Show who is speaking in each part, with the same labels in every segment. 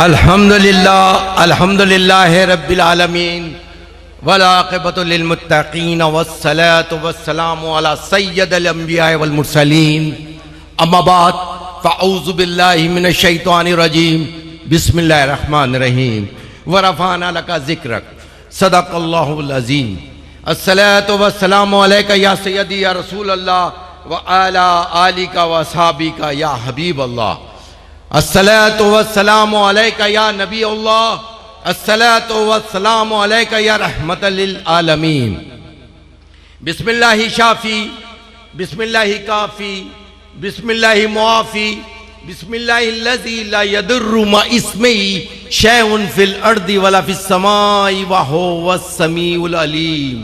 Speaker 1: अल्हम्दुलिल्लाह रब्बिल आलमीन वल आक़िबतु लिल मुत्तक़ीन वस्सलातु वस्सलामु अला सय्यदिल अंबिया वल मुरसलीन अम्मा बाद फ़अऊज़ु बिल्लाहि मिनश शैतानिर रजीम बिस्मिल्लाहिर रहमानिर रहीम व रफ़अना लका ज़िक्रक सदक़ल्लाहुल अज़ीम। अस्सलातु वस्सलामु अलैका या सय्यदी या रसूल अल्लाह व अला आलिका व असहाबिका या हबीब अल्लाह। अस्सलातु वस्सलामु अलैका या नबी अल्लाह, अस्सलातु वस्सलामु अलैका या रहमतल लिल आलमीन। बिस्मिल्लाहि शाफी, बिस्मिल्लाहि काफी, बिस्मिल्लाहि मुआफी, बिस्मिल्लाहि लज़ी ला यदुर्रु मा इस्मिही शैउन फिल अर्दि वला फिस समाई व हुवस समीउल अलीम,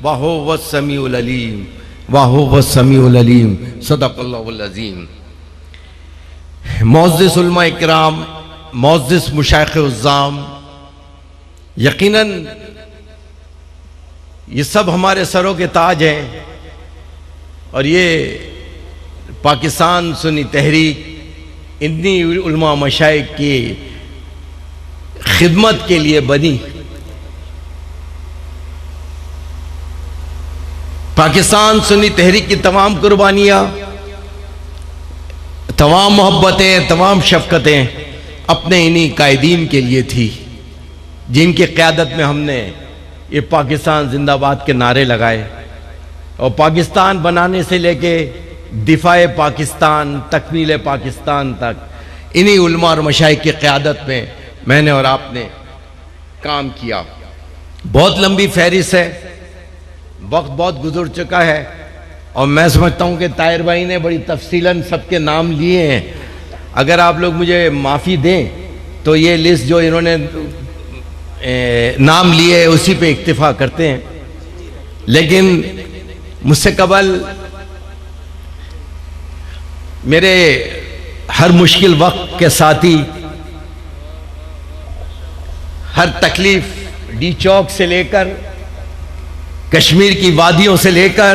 Speaker 1: व हुवस समीउल अलीम, व हुवस समीउल अलीम। सदक़ल्लाहुल अज़ीम। मुअज़्ज़िज़ उलमा इकराम, मुअज़्ज़िज़ मुशाइख़ उज़्ज़ाम, यकीनन ये सब हमारे सरों के ताज हैं और ये पाकिस्तान सुन्नी तहरीक इन्नी उलमा मशाइख की खिदमत के लिए बनी। पाकिस्तान सुन्नी तहरीक की तमाम कुर्बानियाँ, तमाम मोहब्बतें, तमाम शफ़क़तें अपने इन्हीं कायदीन के लिए थी जिनकी क़यादत में हमने ये पाकिस्तान जिंदाबाद के नारे लगाए और पाकिस्तान बनाने से लेके दिफाए पाकिस्तान, तकमील पाकिस्तान तक इन्हीं उलमा और मशाइख की क़यादत में मैंने और आपने काम किया। बहुत लंबी फहरिस्त है, वक्त बहुत गुजर चुका है और मैं समझता हूँ कि ताहिर भाई ने बड़ी तफसीलन सबके नाम लिए हैं। अगर आप लोग मुझे माफ़ी दें तो ये लिस्ट जो इन्होंने नाम लिए उसी पे इक्तिफा करते हैं, लेकिन मुझसे कबल मेरे हर मुश्किल वक्त के साथी, हर तकलीफ डी चौक से लेकर कश्मीर की वादियों से लेकर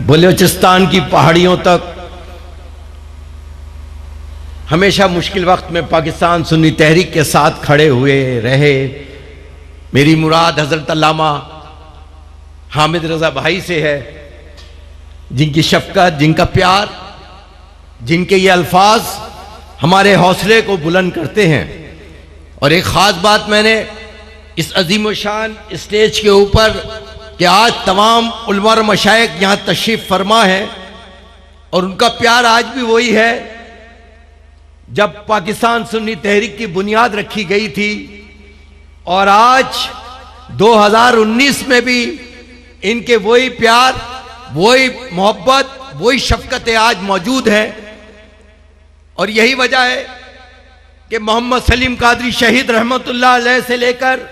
Speaker 1: बलूचिस्तान की पहाड़ियों तक हमेशा मुश्किल वक्त में पाकिस्तान सुन्नी तहरीक के साथ खड़े हुए रहे। मेरी मुराद हजरत अल्लामा हामिद रजा भाई से है, जिनकी शफकत, जिनका प्यार, जिनके ये अल्फाज हमारे हौसले को बुलंद करते हैं। और एक ख़ास बात मैंने इस अजीम शान स्टेज के ऊपर कि आज तमाम उलमा और मशाइख यहाँ तशरीफ़ फरमा है और उनका प्यार आज भी वही है जब पाकिस्तान सुन्नी तहरीक की बुनियाद रखी गई थी, और आज 2019 में भी इनके वही प्यार, वही मोहब्बत, वही शफ़क़तें आज मौजूद हैं। और यही वजह है कि मोहम्मद सलीम कादरी शहीद रहमतुल्लाह अलैह से लेकर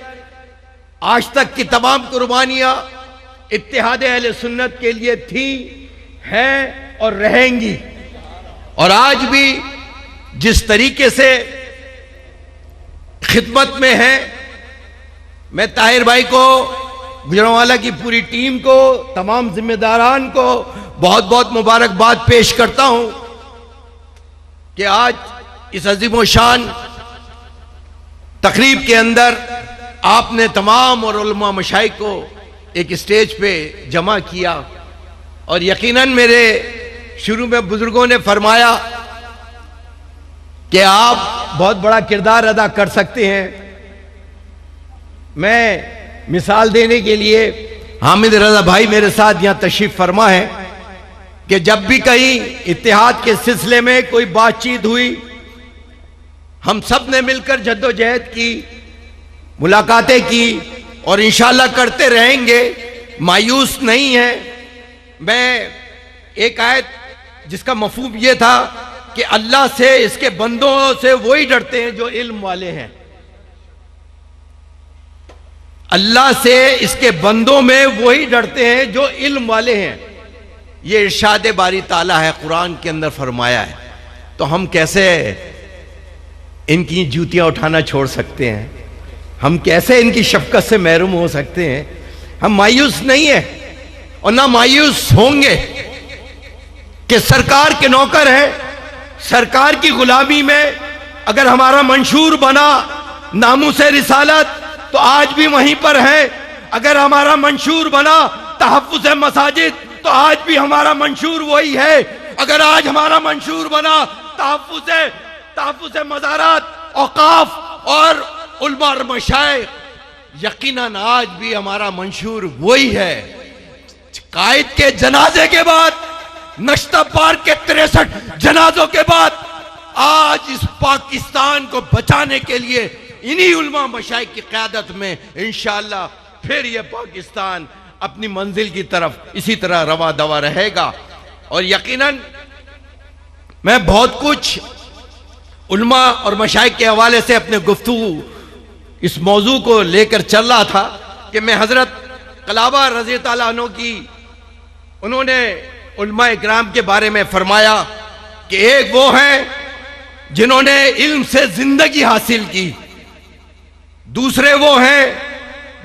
Speaker 1: आज तक की तमाम कुर्बानियाँ इत्तेहाद अहले सुन्नत के लिए थी, हैं और रहेंगी। और आज भी जिस तरीके से खिदमत में है, मैं ताहिर भाई को, गुजरांवाला की पूरी टीम को, तमाम जिम्मेदारान को बहुत बहुत मुबारकबाद पेश करता हूं कि आज इस अजीम शान तकरीब के अंदर आपने तमाम और उलमा मशाइख को एक स्टेज पे जमा किया। और यकीनन मेरे शुरू में बुजुर्गों ने फरमाया कि आप बहुत बड़ा किरदार अदा कर सकते हैं। मैं मिसाल देने के लिए, हामिद रजा भाई मेरे साथ यहाँ तशरीफ फरमा है कि जब भी कहीं इत्तेहाद के सिलसिले में कोई बातचीत हुई, हम सब ने मिलकर जद्दोजहद की, मुलाकातें की और इंशाअल्लाह करते रहेंगे, मायूस नहीं है। मैं एक आयत जिसका मफहूम ये था कि अल्लाह से, इसके बंदों से वही डरते हैं जो इल्म वाले हैं। अल्लाह से इसके बंदों में वही डरते हैं जो इल्म वाले हैं। ये इरशाद बारी ताला है, कुरान के अंदर फरमाया है। तो हम कैसे इनकी जूतियां उठाना छोड़ सकते हैं? हम कैसे इनकी शफकत से महरूम हो सकते हैं? हम मायूस नहीं है और ना मायूस होंगे कि सरकार के नौकर हैं, सरकार की गुलामी में अगर हमारा मंशूर बना नामूस रिसालत तो आज भी वहीं पर है। अगर हमारा मंशूर बना तहफ़्फ़ुज़ मसाजिद तो आज भी हमारा मंशूर वही है। अगर आज हमारा मंशूर बना तहफ़्फ़ुज़ मज़ारात, औक़ाफ़ और उलमा और मशाइख़, यकीनन आज भी हमारा मंशूर वही है। कायद के जनाजे के बाद, नश्ता पार्क के 63 जनाजों के बाद, आज इस पाकिस्तान को बचाने के लिए इन्हीं उलमा मशाइख़ की क़यादत में इंशाअल्लाह फिर ये पाकिस्तान अपनी मंजिल की तरफ इसी तरह रवा दवा रहेगा। और यकीनन मैं बहुत कुछ उलमा और मशाइख़ के हवाले से अपने गुफ्तगू इस मौजू को लेकर चल रहा था कि मैं हजरत कलाबा रज़ी ताला अन्हु की, उन्होंने उलमा इकराम के बारे में फरमाया कि एक वो हैं जिन्होंने इल्म से जिंदगी हासिल की, दूसरे वो हैं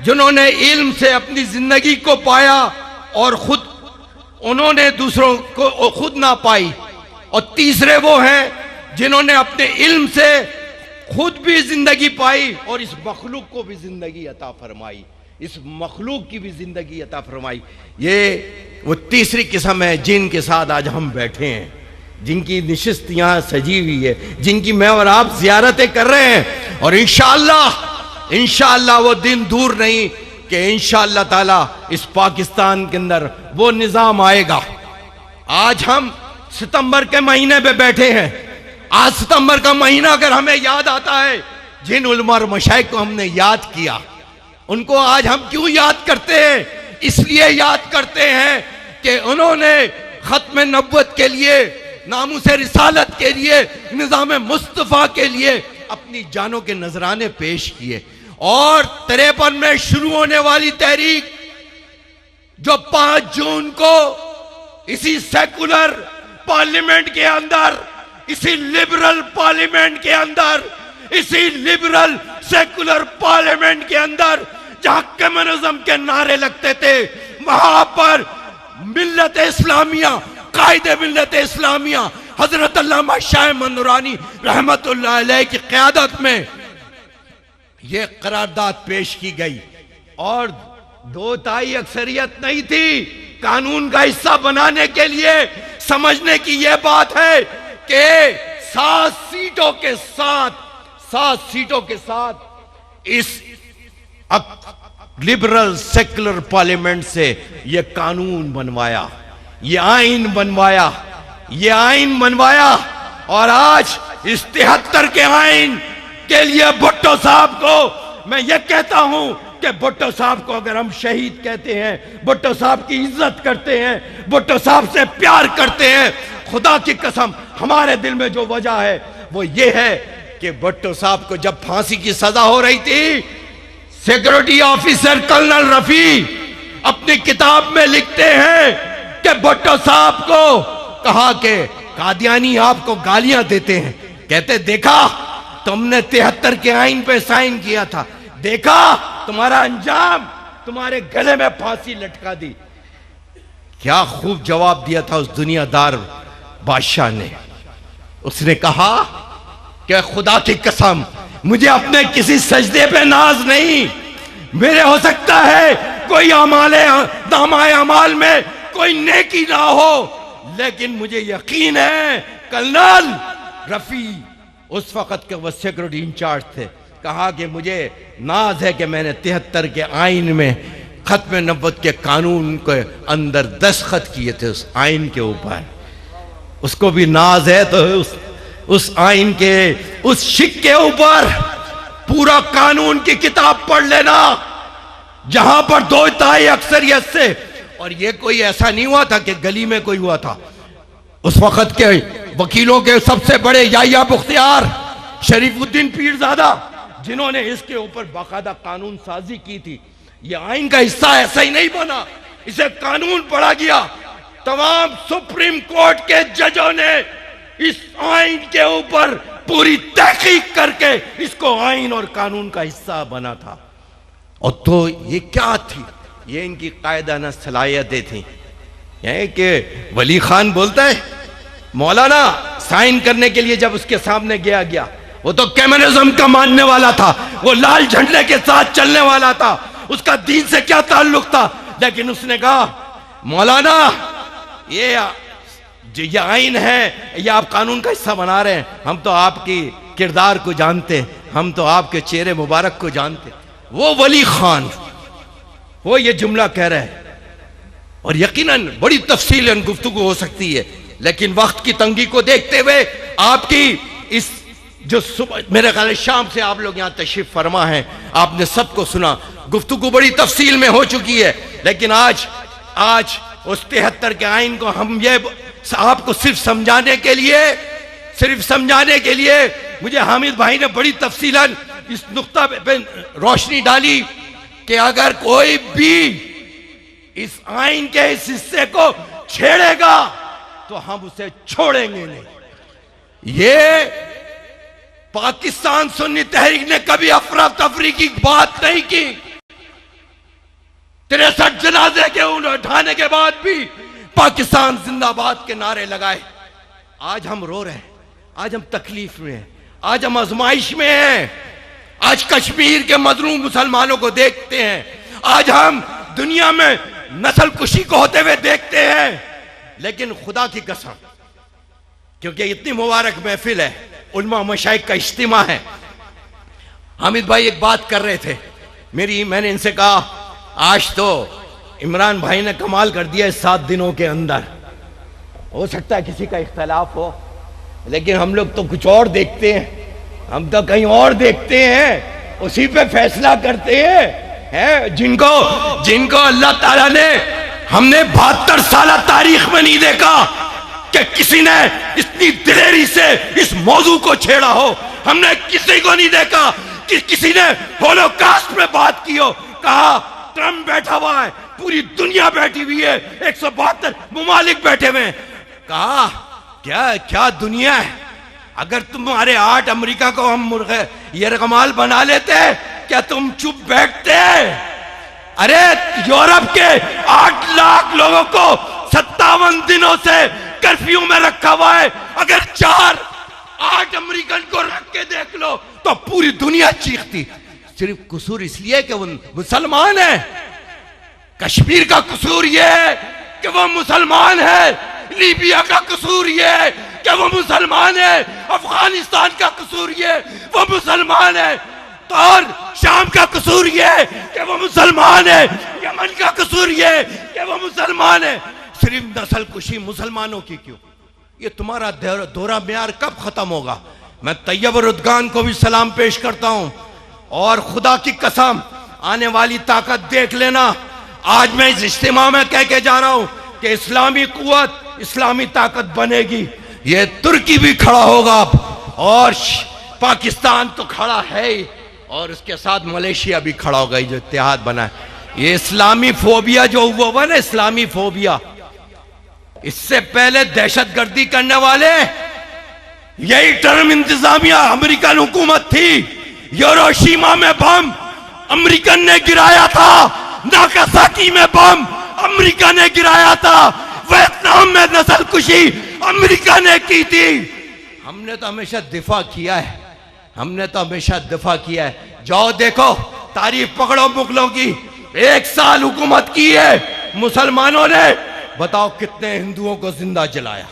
Speaker 1: जिन्होंने इल्म से अपनी जिंदगी को पाया और खुद उन्होंने दूसरों को खुद ना पाई, और तीसरे वो हैं जिन्होंने अपने इल्म से खुद भी जिंदगी पाई और इस मखलूक को भी जिंदगी अता फरमाई, इस मखलूक की भी जिंदगी अता फरमाई। ये वो तीसरी किस्म है जिनके साथ आज हम बैठे हैं, जिनकी निशिस्त यहाँ सजी हुई है, जिनकी मैं और आप जियारतें कर रहे हैं। और इंशाअल्लाह वो दिन दूर नहीं कि इंशाअल्लाह ताला इस पाकिस्तान के अंदर वो निज़ाम आएगा। आज हम सितंबर के महीने पे बैठे हैं। आज सितंबर का महीना अगर हमें याद आता है, जिन उलमा और मशाइख़ को हमने याद किया, उनको आज हम क्यों याद करते हैं? इसलिए याद करते हैं कि उन्होंने खत्म नबुव्वत के लिए, नामूस रिसालत के लिए, निज़ाम मुस्तफ़ा के लिए अपनी जानों के नजराने पेश किए। और 53 में शुरू होने वाली तहरीक जो 5 जून को इसी सेकुलर पार्लियामेंट के अंदर, इसी लिबरल पार्लियामेंट के अंदर, इसी लिबरल सेकुलर पार्लियामेंट के अंदर जहां कम्युनिज्म के नारे लगते थे, वहां पर मिल्लत इस्लामिया, कायदे मिल्लत इस्लामिया हजरत अल्लामा शाह नूरानी रहमतुल्लाह अलैह की क़यादत में यह करारदाद पेश की गई। और 2/3 अक्सरियत नहीं थी कानून का हिस्सा बनाने के लिए। समझने की यह बात है कि 7 सीटों के साथ इस लिबरल सेकुलर पार्लियामेंट से यह कानून बनवाया, यह आइन बनवाया। और आज इस 73 के आइन के लिए भुट्टो साहब को मैं ये कहता हूं कि भुट्टो साहब को अगर हम शहीद कहते हैं, भुट्टो साहब की इज्जत करते हैं, भुट्टो साहब से प्यार करते हैं, खुदा की कसम हमारे दिल में जो वजह है वो ये है कि भुट्टो साहब को जब फांसी की सजा हो रही थी, सिक्योरिटी ऑफिसर कर्नल रफी अपनी किताब में लिखते हैं कि भुट्टो साहब को कहा कि कादियानी आपको गालियां देते हैं। कहते देखा तुमने 73 के आइन पे साइन किया था, देखा तुम्हारा अंजाम, तुम्हारे गले में फांसी लटका दी। क्या खूब जवाब दिया था उस दुनियादार बादशाह ने। उसने कहा कि खुदा की कसम मुझे अपने किसी सजदे पे नाज नहीं, मेरे हो सकता है कोई दामाए अमाल में कोई नेकी ना हो, लेकिन मुझे यकीन है कर्नल रफी उस वक्त के वो सिक्योरिटी इंचार्ज थे, कहा कि मुझे नाज है कि मैंने 73 के आइन में खत्म नबुव्वत के कानून के अंदर दस्तखत किए थे उस आइन के ऊपर। उसको भी नाज है तो उस आइन के उस शिक के ऊपर पूरा कानून की किताब पढ़ लेना, जहां पर 2/3 अक्सरियत से। और ये कोई ऐसा नहीं हुआ था कि गली में कोई हुआ था। उस वक्त के वकीलों के सबसे बड़े याहिया बुख्तियार, शरीफुद्दीन पीरजादा, जिन्होंने इसके ऊपर बाकायदा कानून साजी की थी। ये आइन का हिस्सा ऐसा ही नहीं बना, इसे कानून पढ़ा गया। तमाम सुप्रीम कोर्ट के जजों ने इस आइन के ऊपर पूरी तहकीक करके इसको आइन और कानून का हिस्सा बना था। और तो ये क्या थी, ये इनकी कायदाना सलाहियतें थी। यह कि वली खान बोलता है, मौलाना साइन करने के लिए जब उसके सामने गया, वो तो कम्युनिज्म का मानने वाला था, वो लाल झंडे के साथ चलने वाला था, उसका दीन से क्या ताल्लुक था। लेकिन उसने कहा मौलाना ये आइन है, ये आप कानून का हिस्सा बना रहे हैं, हम तो आपकी किरदार को जानते हैं, हम तो आपके चेहरे मुबारक को जानते हैं। वो वली खान वो ये जुमला कह रहे हैं, और यकीनन बड़ी तफसीलन गुफ्तगू हो सकती है, लेकिन वक्त की तंगी को देखते हुए आपकी इस जो सुबह मेरे ख्याल शाम से आप लोग यहां तशरीफ फरमा है, आपने सबको सुना, गुफ्तगू बड़ी तफसील में हो चुकी है। लेकिन आज उस 73 के आइन को हम ये आपको सिर्फ समझाने के लिए मुझे हामिद भाई ने बड़ी तफसीलन इस नुक्ता पे रोशनी डाली कि अगर कोई भी इस आइन के इस हिस्से को छेड़ेगा तो हम उसे छोड़ेंगे नहीं। ये पाकिस्तान सुन्नी तहरीक ने कभी अफरा तफरी की बात नहीं की। 63 जनाजे के उठाने के बाद भी पाकिस्तान जिंदाबाद के नारे लगाए। आज हम रो रहे हैं, आज हम तकलीफ में हैं, आज हम आजमाइश में हैं, आज कश्मीर के मजलूम मुसलमानों को देखते हैं, आज हम दुनिया में नस्ल कुशी को होते हुए देखते हैं। लेकिन खुदा की कसम, क्योंकि इतनी मुबारक महफिल है, उलमा मशाइख का इज्तिमा है, हामिद भाई एक बात कर रहे थे, मैंने इनसे कहा आज तो इमरान भाई ने कमाल कर दिया इस 7 दिनों के अंदर। हो सकता है किसी का इख्तलाफ हो, लेकिन हम लोग तो कुछ और देखते हैं, हम तो कहीं और देखते हैं, उसी पे फैसला करते हैं। जिनको अल्लाह ताला ने, हमने 72 साल तारीख में नहीं देखा कि किसी ने इतनी दिलेरी से इस मौजू को छेड़ा हो। हमने किसी को नहीं देखा कि किसी ने होलोकॉस्ट पे बात की हो। कहा ट्रम्प बैठा हुआ है, पूरी दुनिया बैठी हुई है, 172 मुमालिक बैठे हुए हैं। कहा क्या दुनिया है, अगर तुम्हारे 8 अमेरिका को हम मुर्गे यरगमाल बना लेते, क्या तुम चुप बैठते? अरे यूरोप के 8 लाख लोगों को 57 दिनों से कर्फ्यू में रखा हुआ है। अगर 8 अमेरिकन को रख के देख लो तो पूरी दुनिया चीखती। सिर्फ कसूर इसलिए कि वो मुसलमान है। कश्मीर का कसूर यह है कि वो मुसलमान है, लीबिया का कसूर यह है कि वो मुसलमान है, अफगानिस्तान का कसूर यह है वो मुसलमान है, तो और शाम का कसूर यह है कि वो मुसलमान है, यमन का कसूर यह है कि वो मुसलमान है। सिर्फ नस्ल कुशी मुसलमानों की क्यों? ये तुम्हारा दोहरा म्यार कब खत्म होगा? मैं तैयब रुदगान को भी सलाम पेश करता हूं, और खुदा की कसम आने वाली ताकत देख लेना। आज मैं इस इज्तिमा में कह के जा रहा हूं कि इस्लामी कुव्वत, इस्लामी ताकत बनेगी। ये तुर्की भी खड़ा होगा, और पाकिस्तान तो खड़ा है ही, और उसके साथ मलेशिया भी खड़ा होगा, जो इत्तेहाद बना है। ये इस्लामी फोबिया जो हुआ ना, इस्लामी फोबिया, इससे पहले दहशतगर्दी करने वाले यही टर्म इंतजामिया अमेरिकन हुकूमत थी। हिरोशिमा में बम अमेरिकन ने गिराया था, नागासाकी में बम अमेरिका ने गिराया था, वियतनाम में नस्ल कुशी अमेरिका ने की थी। हमने तो हमेशा दिफा किया है, हमने तो हमेशा दिफा किया है। जाओ देखो, तारीफ पकड़ो मुगलों की, 1 साल हुकूमत की है मुसलमानों ने, बताओ कितने हिंदुओं को जिंदा जलाया,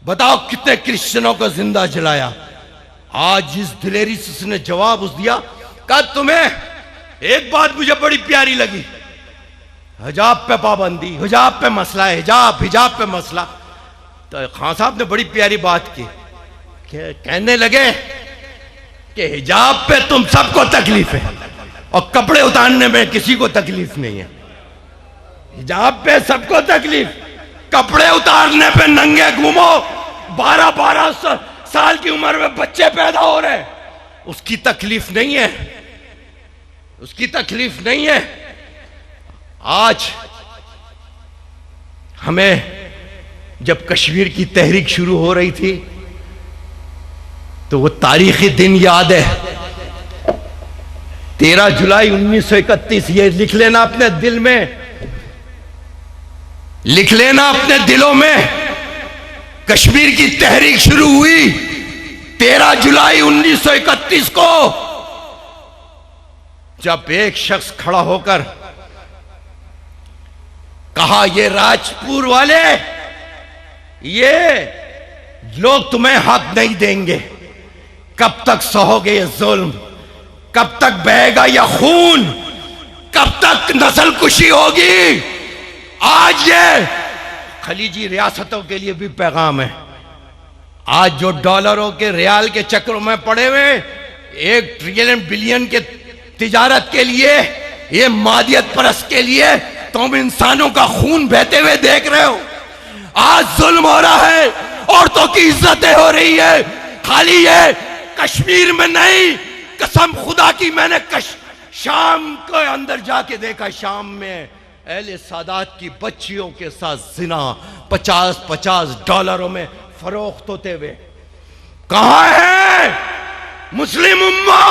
Speaker 1: बताओ कितने क्रिश्चियनों को जिंदा जलाया। आज इस दिलेरी से उसने जवाब दिया। कहा तुम्हें एक बात मुझे बड़ी प्यारी लगी, हिजाब पे पाबंदी, हिजाब पे मसला है, हिजाब पे मसला। तो खान साहब ने बड़ी प्यारी बात की, कहने लगे कि हिजाब पे तुम सबको तकलीफ है और कपड़े उतारने में किसी को तकलीफ नहीं है। हिजाब पे सबको तकलीफ, कपड़े उतारने पे नंगे घूमो, 12-12 साल की उम्र में बच्चे पैदा हो रहे, उसकी तकलीफ नहीं है, उसकी तकलीफ नहीं है। आज हमें जब कश्मीर की तहरीक शुरू हो रही थी तो वो तारीखी दिन याद है, 13 जुलाई 1931। ये लिख लेना अपने दिल में, लिख लेना अपने दिलों में। कश्मीर की तहरीक शुरू हुई 13 जुलाई 1931 को जब एक शख्स खड़ा होकर कहा, ये राजपुर वाले, ये लोग तुम्हें हक नहीं देंगे, कब तक सहोगे ये जुल्म, कब तक बहेगा यह खून, कब तक नस्ल कुशी होगी। आज ये खलीजी रियासतों के लिए भी पैगाम है। आज जो डॉलरों के रियाल के चक्रों में पड़े हुए 1 ट्रिलियन बिलियन के तिजारत के लिए, ये मादियत परस्त के लिए तुम इंसानों का खून बहते हुए देख रहे हो। आज जुल्म हो रहा है, औरतों की इज्जतें हो रही है। खाली ये कश्मीर में नहीं, कसम खुदा की, मैंने शाम के अंदर जाके देखा, शाम में अहले सादात की बच्चियों के साथ जिना 50-50 डॉलरों में फरोख्त होते हुए। कहां है मुस्लिम उम्मा,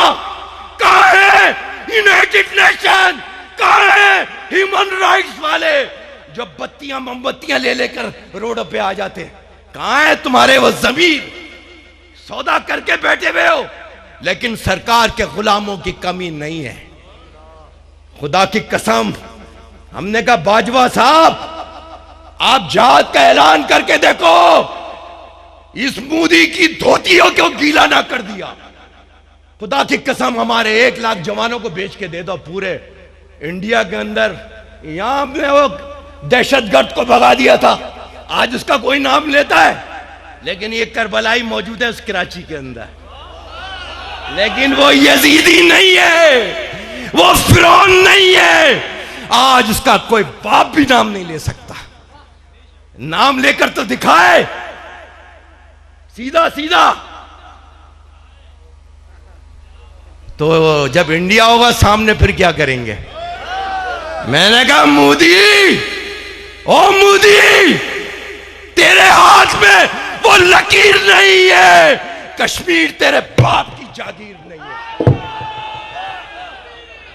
Speaker 1: कहां है यूनाइटेड नेशन, कहां है ह्यूमन राइट्स वाले जो बत्तियां मोमबत्तियां ले लेकर रोड पे आ जाते हैं? कहां है तुम्हारे वो जमीर? सौदा करके बैठे हुए हो। लेकिन सरकार के गुलामों की कमी नहीं है। खुदा की कसम, हमने कहा बाजवा साहब, आप जहाद का ऐलान करके देखो, इस मोदी की धोतियों को गीला ना कर दिया। खुदा की कसम, हमारे 1 लाख जवानों को बेच के दे दो पूरे इंडिया के अंदर। यहां हमने वो दहशतगर्द को भगा दिया था, आज उसका कोई नाम लेता है। लेकिन ये करबलाई मौजूद है उस कराची के अंदर, लेकिन वो यजीदी नहीं है, वो फिरौन नहीं है। आज उसका कोई बाप भी नाम नहीं ले सकता। नाम लेकर तो दिखाए सीधा सीधा। तो जब इंडिया होगा सामने फिर क्या करेंगे? मैंने कहा मोदी, ओ मोदी, तेरे हाथ में वो लकीर नहीं है। कश्मीर तेरे बाप की जागीर नहीं है।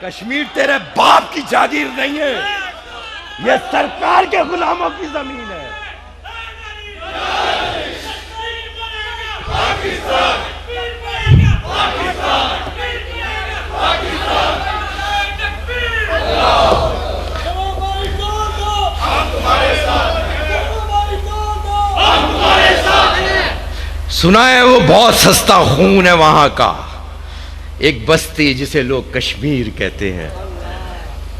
Speaker 1: कश्मीर तेरे बाप की जागीर नहीं है, यह सरकार के गुलामों की जमीन है। सुना है वो बहुत सस्ता खून है वहां का। एक बस्ती जिसे लोग कश्मीर कहते हैं,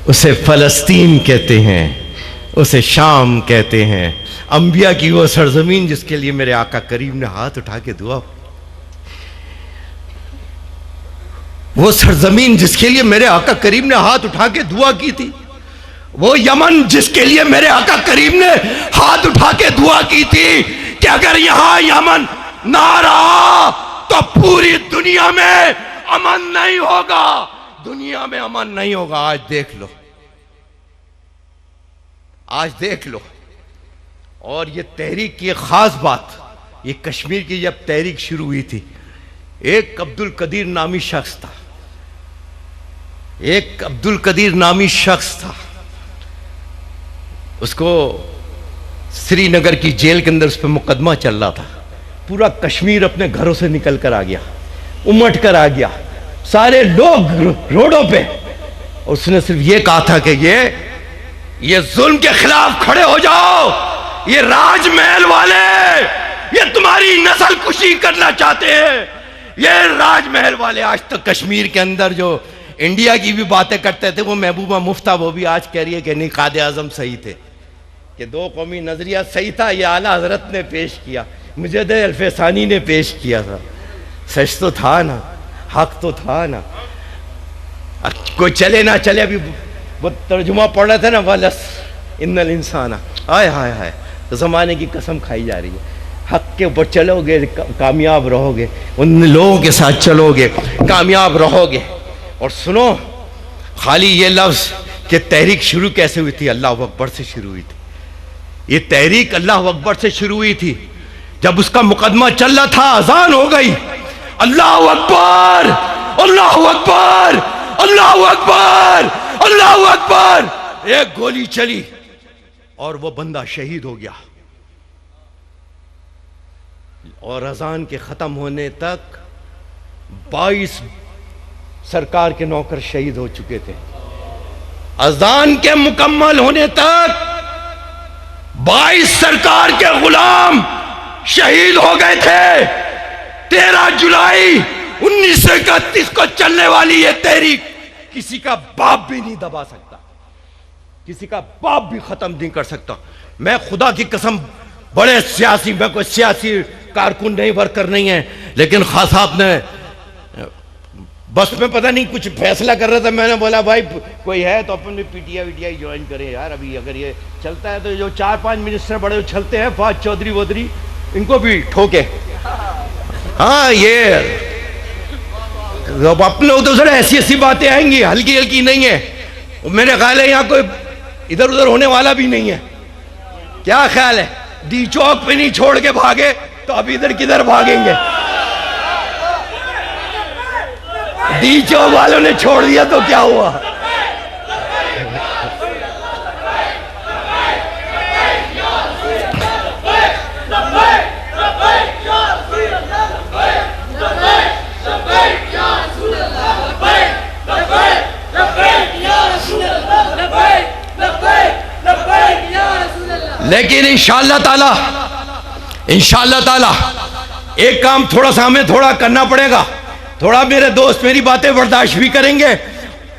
Speaker 1: उसे फलस्तीन कहते हैं, उसे शाम कहते हैं। अंबिया की वो सरजमीन जिसके लिए मेरे आका करीम ने हाथ उठा के दुआ, वो सरजमीन जिसके लिए मेरे आका करीम ने हाथ उठा के दुआ की थी, वो यमन जिसके लिए मेरे आका करीम ने हाथ उठा के दुआ की थी कि अगर यहां यमन ना रहा तो पूरी दुनिया में अमन नहीं होगा, दुनिया में अमन नहीं होगा। आज देख लो, आज देख लो। और ये तहरीक की खास बात, ये कश्मीर की जब तहरीक शुरू हुई थी, एक अब्दुल कदीर नामी शख्स था, एक अब्दुल कदीर नामी शख्स था। उसको श्रीनगर की जेल के अंदर उस पर मुकदमा चल रहा था। पूरा कश्मीर अपने घरों से निकल कर आ गया, उमट कर आ गया, सारे लोग रोडों पे। उसने सिर्फ ये कहा था कि ये जुल्म के खिलाफ खड़े हो जाओ। ये राजमहल वाले, ये तुम्हारी नस्ल कुशी करना चाहते हैं। ये राजमहल वाले आज तक कश्मीर के अंदर जो इंडिया की भी बातें करते थे, वो महबूबा मुफ्ता वो भी आज कह रही है कि नहीं, कायदे आजम सही थे, कि 2 कौमी नजरिया सही था। ये आला हजरत ने पेश किया, मुजद्दिद अल्फसानी ने पेश किया था। सच तो था ना, हक तो था ना। कोई चले ना चले, अभी वो तर्जुमा पढ़ रहे थे ना, वलस इन्नल इंसाना, हाय हाय हाय, तो जमाने की कसम खाई जा रही है। हक के ऊपर चलोगे कामयाब रहोगे, उन लोगों के साथ चलोगे कामयाब रहोगे। और सुनो, खाली ये लफ्ज कि तहरीक शुरू कैसे हुई थी, अल्लाह अकबर से शुरू हुई थी। ये तहरीक अल्लाह अकबर से शुरू हुई थी। जब उसका मुकदमा चल रहा था, अजान हो गई, अल्लाह अकबर, अल्लाह अकबर, अल्लाह अकबर, अल्लाह अकबर। एक गोली चली और वो बंदा शहीद हो गया। और अजान के ख़त्म होने तक 22 सरकार के नौकर शहीद हो चुके थे। अजान के मुकम्मल होने तक 22 सरकार के गुलाम शहीद हो गए थे। 13 जुलाई 1931 को चलने वाली ये तहरीक किसी का बाप भी नहीं दबा सकता, किसी का बाप भी खत्म नहीं कर सकता। मैं खुदा की कसम बड़े सियासी, मैं कोई सियासी कारकुन नहीं, वर्कर नहीं है, लेकिन खान साहब ने बस में पता नहीं कुछ फैसला कर रहा था, मैंने बोला भाई कोई है तो अपन भी पीटीआई वीटीआई ज्वाइन करें यार। अभी अगर ये चलता है तो जो 4-5 मिनिस्टर बड़े चलते हैं, फवाद चौधरी वोधरी, इनको भी ठोके। हाँ, ये अपने तो सर ऐसी ऐसी बातें आएंगी, हल्की हल्की नहीं है। मेरे ख्याल है यहाँ कोई इधर उधर होने वाला भी नहीं है। क्या ख्याल है? डी चौक पे नहीं छोड़ के भागे तो अब इधर किधर भागेंगे? डी चौक वालों ने छोड़ दिया तो क्या हुआ? लेकिन इंशाअल्लाह ताला एक काम थोड़ा सा हमें थोड़ा करना पड़ेगा। थोड़ा मेरे दोस्त मेरी बातें बर्दाश्त भी करेंगे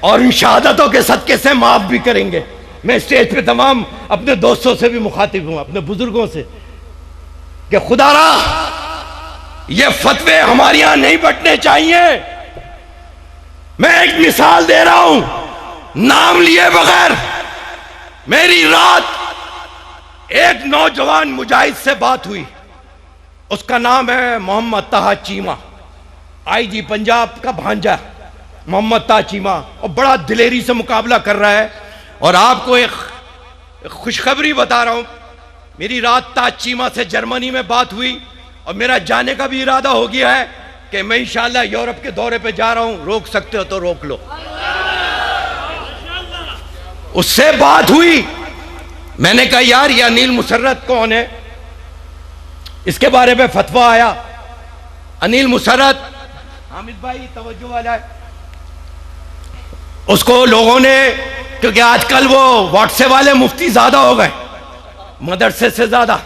Speaker 1: और इन शहादतों के सदके से माफ भी करेंगे। मैं स्टेज पे तमाम अपने दोस्तों से भी मुखातिब हूं, अपने बुजुर्गों से, कि खुदारा ये फतवे हमारे यहां नहीं बंटने चाहिए। मैं एक मिसाल दे रहा हूं, नाम लिए बगैर। मेरी रात एक नौजवान मुजाहिद से बात हुई, उसका नाम है मोहम्मद ताहा चीमा, आईजी पंजाब का भांजा मोहम्मद ताहा चीमा, और बड़ा दिलेरी से मुकाबला कर रहा है। और आपको एक खुशखबरी बता रहा हूं, मेरी रात ताहा चीमा से जर्मनी में बात हुई और मेरा जाने का भी इरादा हो गया है कि मैं इंशाअल्लाह यूरोप के दौरे पे जा रहा हूं। रोक सकते हो तो रोक लो। उससे बात हुई, मैंने कहा यार ये अनिल मुसर्रत कौन है, इसके बारे में फतवा आया। अनिल मुसर्रत, हामिद भाई तवज्जो वाला है, उसको लोगों ने, क्योंकि आजकल वो व्हाट्सएप वाले मुफ्ती ज्यादा हो गए मदरसे से ज्यादा,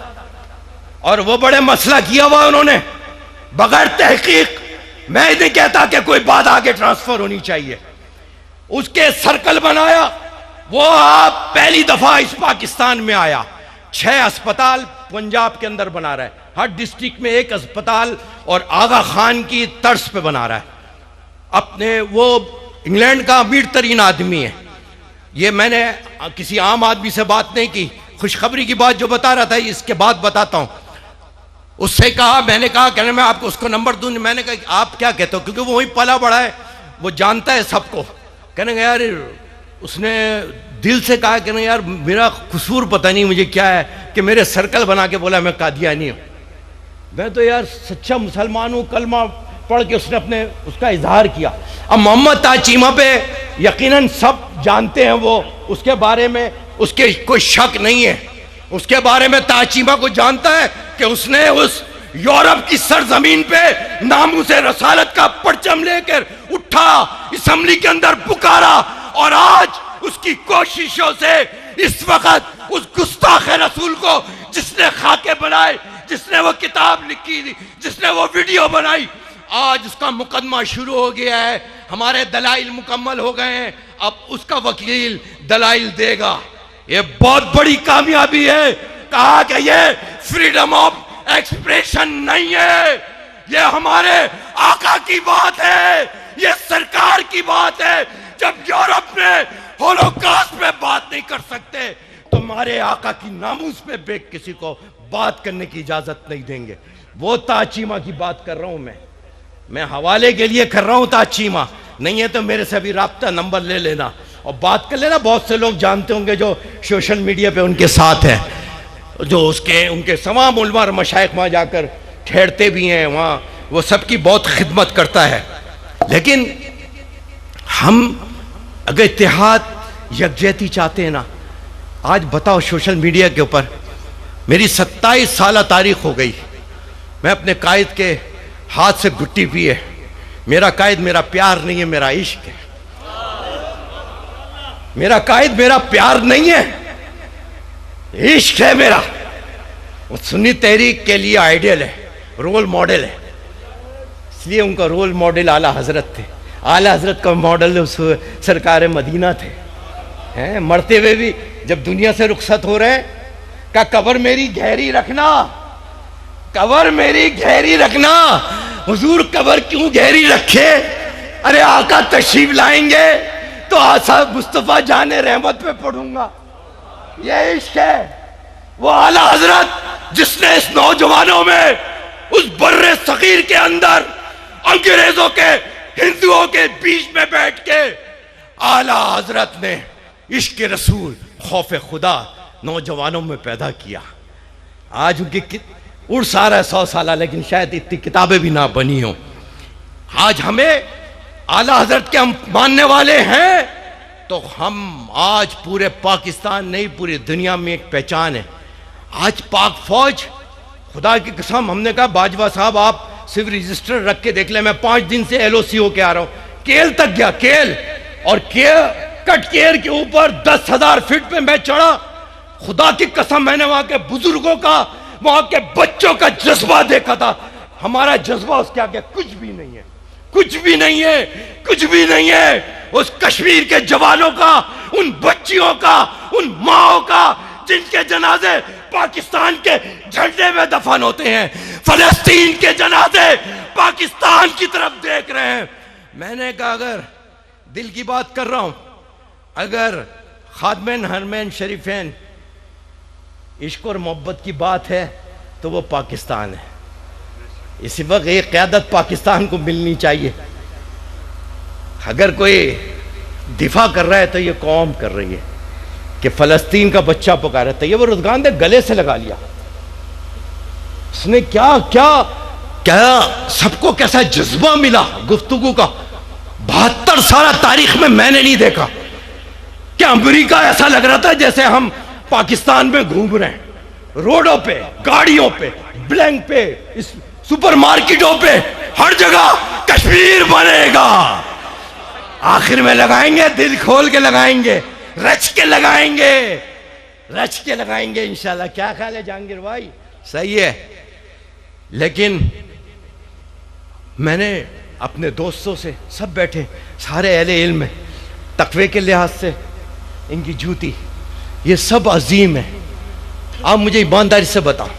Speaker 1: और वो बड़े मसला किया हुआ उन्होंने बगैर तहकीक। मैं नहीं कहता कि कोई बात आगे ट्रांसफर होनी चाहिए, उसके सर्कल बनाया। वो आप पहली दफा इस पाकिस्तान में आया, 6 अस्पताल पंजाब के अंदर बना रहा है, हर डिस्ट्रिक्ट में 1 अस्पताल, और आगा खान की तर्ज पे बना रहा है अपने। वो इंग्लैंड का अमीर तरीन आदमी है। ये मैंने किसी आम आदमी से बात नहीं की, खुशखबरी की बात जो बता रहा था इसके बाद बताता हूं। उससे कहा, मैंने कहा कहने मैं आपको उसको नंबर दूं। मैंने कहा आप क्या कहते हो, क्योंकि वो वहीं पला बड़ा है, वो जानता है सबको। कहने यार उसने दिल से कहा कि नहीं यार मेरा कसूर पता नहीं मुझे क्या है कि मेरे सर्कल बना के बोला मैं कादियानी हूं। मैं तो यार सच्चा मुसलमान हूं, कलमा पढ़ के उसने अपने उसका इजहार किया। अब मोहम्मद ताहा चीमा पे यकीनन सब जानते हैं, वो उसके बारे में उसके कोई शक नहीं है। उसके बारे में ताहा चीमा को जानता है कि उसने उस यूरोप की सरजमीन पे नामूसे रसालत का परचम लेकर उठा, असेंबली के अंदर पुकारा, और आज उसकी कोशिशों से इस वक्त उस गुस्ताख रसूल को, जिसने खाके बनाए, जिसने वो किताब लिखी, जिसने वो वीडियो बनाई, आज उसका मुकदमा शुरू हो गया है। हमारे दलाइल मुकम्मल हो गए हैं, अब उसका वकील दलाइल देगा। ये बहुत बड़ी कामयाबी है। कहा कि ये फ्रीडम ऑफ एक्सप्रेशन नहीं है, ये हमारे आका की बात है, ये सरकार की बात है। जब यूरोप में होलोकॉस्ट पे बात नहीं कर सकते तो हमारे आका की नामूस पे बेक किसी को बात करने की इजाजत नहीं देंगे। वो ताहा चीमा की बात कर रहा हूं मैं हवाले के लिए कर रहा हूं। ताहा चीमा नहीं है तो मेरे से भी राब्ता नंबर ले लेना और बात कर लेना। बहुत से लोग जानते होंगे जो सोशल मीडिया पे उनके साथ हैं, जो उनके तमाम उलमा और मशाइख वहाँ जाकर ठहरते भी हैं, वहाँ वो सबकी बहुत खिदमत करता है। लेकिन हम अगर इत्तेहाद यकजहती चाहते हैं ना, आज बताओ सोशल मीडिया के ऊपर मेरी 27 साल तारीख हो गई मैं अपने कायद के हाथ से घुट्टी पिए, मेरा कायद मेरा प्यार नहीं है, मेरा इश्क है। मेरा कायद मेरा प्यार नहीं है, इश्क है मेरा। वो सुन्नी तहरीक के लिए आइडियल है, रोल मॉडल है, इसलिए उनका रोल मॉडल आला हजरत थे। आला हजरत का मॉडल सरकार मदीना थे। हैं मरते हुए भी जब दुनिया से रुखसत हो रहे हैं, का कब्र मेरी गहरी रखना, कब्र मेरी गहरी रखना। हुजूर कब्र क्यों गहरी रखे? अरे आका तशरीफ लाएंगे तो आसा मुस्तफा जाने रहमत पे पढ़ूंगा। ये इश्क है। वो आला हजरत जिसने इस नौजवानों में उस बर्रे सगीर के अंदर अंग्रेजों के हिंदुओं के बीच में बैठ के आला हजरत ने इश्क रसूल खौफ खुदा नौजवानों में पैदा किया। आज उनकी उड़ सारा 100 साल, लेकिन शायद इतनी किताबें भी ना बनी हो। आज हमें आला हजरत के हम मानने वाले हैं तो हम आज पूरे पाकिस्तान नहीं पूरी दुनिया में एक पहचान है। आज पाक फौज, खुदा की कसम, हमने कहा बाजवा साहब आप सिर्फ रजिस्टर रख के देख ले, मैं 5 दिन से LOC होके आ रहा हूं, केल तक गया, केल और कट केयर के ऊपर 10,000 फीट पे मैं चढ़ा। खुदा की कसम मैंने वहां के बुजुर्गों का, वहां के बच्चों का जज्बा देखा था। हमारा जज्बा उसके आगे कुछ भी नहीं है, कुछ भी नहीं है, कुछ भी नहीं है। उस कश्मीर के जवानों का, उन बच्चियों का, उन माओ का जिनके जनाजे पाकिस्तान के झंडे में दफन होते हैं, फलस्तीन के जनाजे पाकिस्तान की तरफ देख रहे हैं। मैंने कहा अगर दिल की बात कर रहा हूं, अगर खादमैन हरमैन शरीफैन इश्क और मोहब्बत की बात है तो वो पाकिस्तान है। इसी वक्त एक क़यादत पाकिस्तान को मिलनी चाहिए। अगर कोई दिफा कर रहा है तो ये कौम कर रही है कि फलस्तीन का बच्चा पुकारा था। ये वो रुजगान ने गले से लगा लिया। उसने क्या क्या क्या सबको कैसा जज्बा मिला गुफ्तगू का। 72 साल तारीख में मैंने नहीं देखा कि अमेरिका ऐसा लग रहा था जैसे हम पाकिस्तान में घूम रहे हैं, रोडों पे, गाड़ियों पे, ब्लैंक पे, इस सुपरमार्केटों पे, हर जगह कश्मीर बनेगा। आखिर में लगाएंगे, दिल खोल के लगाएंगे, रच के लगाएंगे, रच के लगाएंगे इंशाल्लाह। क्या ख्याल है जहांगीर भाई? सही है। लेकिन मैंने अपने दोस्तों से, सब बैठे सारे अहले इल्म में, तकवे के लिहाज से इनकी जूती, ये सब अजीम है। आप मुझे ईमानदारी से बताओ,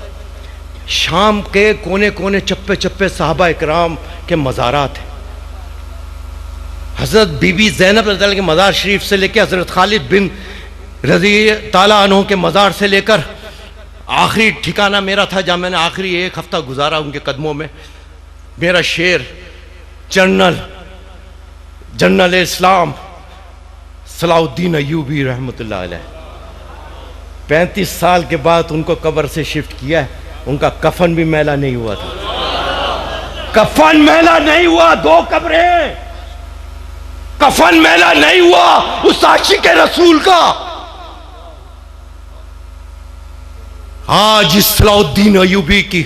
Speaker 1: शाम के कोने कोने, चप्पे चप्पे साहबा इकराम के मज़ारात हैं। हज़रत बीबी ज़ैनब रज़ी के मज़ार शरीफ से लेकर हज़रत खालिद बिन रज़ी ताला अन्हु के मज़ार से लेकर आखिरी ठिकाना मेरा था जहाँ मैंने आखिरी 1 हफ्ता गुजारा उनके कदमों में। मेरा शेर जनरल इस्लाम सलाउद्दीन अय्यूबी रहमतुल्लाह अलैह, 35 साल के बाद उनको कब्र से शिफ्ट किया है। उनका कफन भी मैला नहीं हुआ था, कफन मैला नहीं हुआ। 2 कब्रें, कफन मैला नहीं हुआ उस आशिक रसूल का। आज इस सलाउद्दीन अय्यूबी की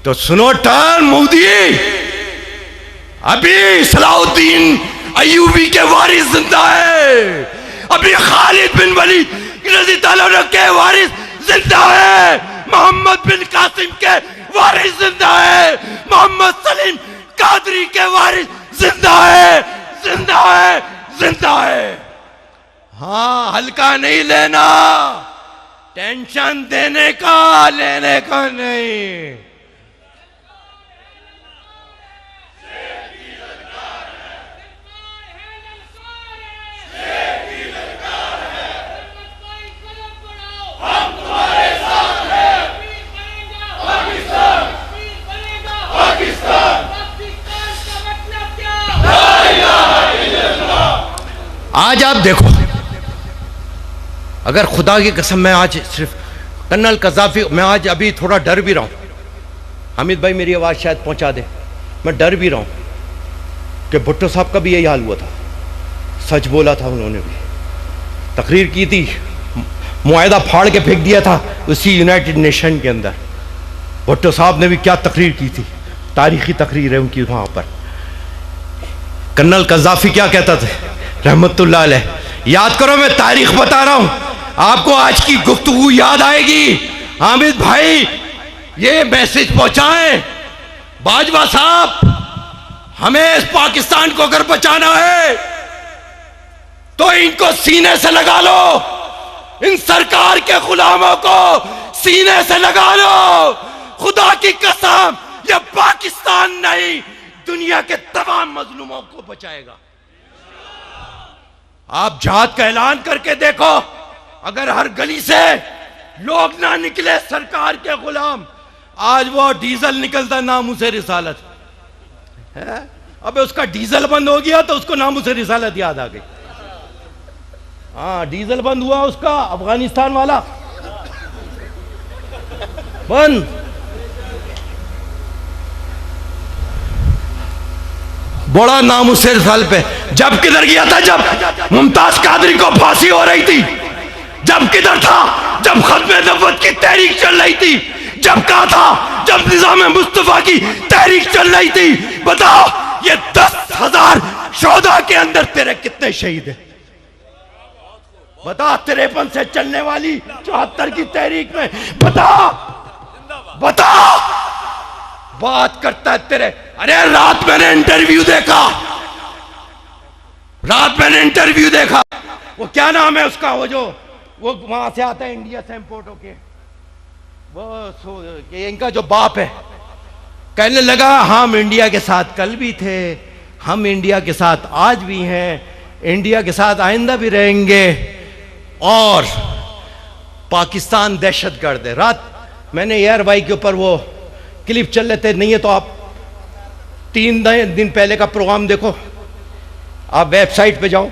Speaker 1: तो सुनो टर्न मोदी, अभी सलाउद्दीन अय्यूबी के वारिस जिंदा है, अभी खालिद बिन वलीद रज़ी ताला अन्हु के वारिस जिंदा है, मोहम्मद बिन कासिम के वारिस जिंदा है, मोहम्मद सलीम कादरी के वारिस जिंदा है, जिंदा है, जिंदा है। हाँ, हल्का नहीं लेना, टेंशन देने का, लेने का नहीं। आज आप देखो, अगर खुदा की कसम, मैं आज सिर्फ कर्नल कज़ाफ़ी, मैं आज अभी थोड़ा डर भी रहा हूँ। हामिद भाई मेरी आवाज़ शायद पहुँचा दे। मैं डर भी रहा हूँ कि भुट्टो साहब का भी यही हाल हुआ था, सच बोला था उन्होंने भी, तकरीर की थी, मुआहदा फाड़ के फेंक दिया था उसी यूनाइटेड नेशन के अंदर। भुट्टो साहब ने भी क्या तकरीर की थी, तारीखी तकरीर है उनकी वहां पर। कर्नल कज़ाफी क्या कहता था रहमतुल्लाह अलैह, याद करो मैं तारीख बता रहा हूं आपको, आज की गुफ्तगू याद आएगी। हामिद भाई ये मैसेज पहुंचाएं, बाजवा साहब हमें इस पाकिस्तान को अगर बचाना है तो इनको सीने से लगा लो, इन सरकार के गुलामों को सीने से लगा लो। खुदा की कसम ये पाकिस्तान नहीं दुनिया के तमाम मजलूमों को बचाएगा। आप जहाद का ऐलान करके देखो, अगर हर गली से लोग ना निकले सरकार के गुलाम, आज वो डीजल निकलता नामू से रिसालत है। अबे उसका डीजल बंद हो गया तो उसको नामू से रिसालत याद आ गई। हाँ डीजल बंद हुआ उसका, अफगानिस्तान वाला बंद। बड़ा नाम उस साल पे जब किधर गया था, जब मुमताज कादरी को फांसी हो रही थी, जब किधर था, जब खत्म नबुव्वत की तहरीक चल रही थी, जब कहा था, जब निजाम मुस्तफा की तहरीक चल रही थी। बताओ ये 10,000 शोधा के अंदर तेरे कितने शहीद हैं? बता 53 से चलने वाली 74 की तहरीक में, बता बता बात करता है तेरे। अरे रात मैंने इंटरव्यू देखा, रात मैंने इंटरव्यू देखा, वो क्या नाम है उसका, वो वहां से आता है इंडिया से इंपोर्ट होके, वो इनका जो बाप है, कहने लगा हम इंडिया के साथ कल भी थे, हम इंडिया के साथ आज भी हैं, इंडिया के साथ आइंदा भी रहेंगे, और पाकिस्तान दहशतगर्द है। रात मैंने एयर भाई के ऊपर वो क्लिप चल रहे थे, नहीं है तो आप 3 दिन पहले का प्रोग्राम देखो, आप वेबसाइट पे जाओ,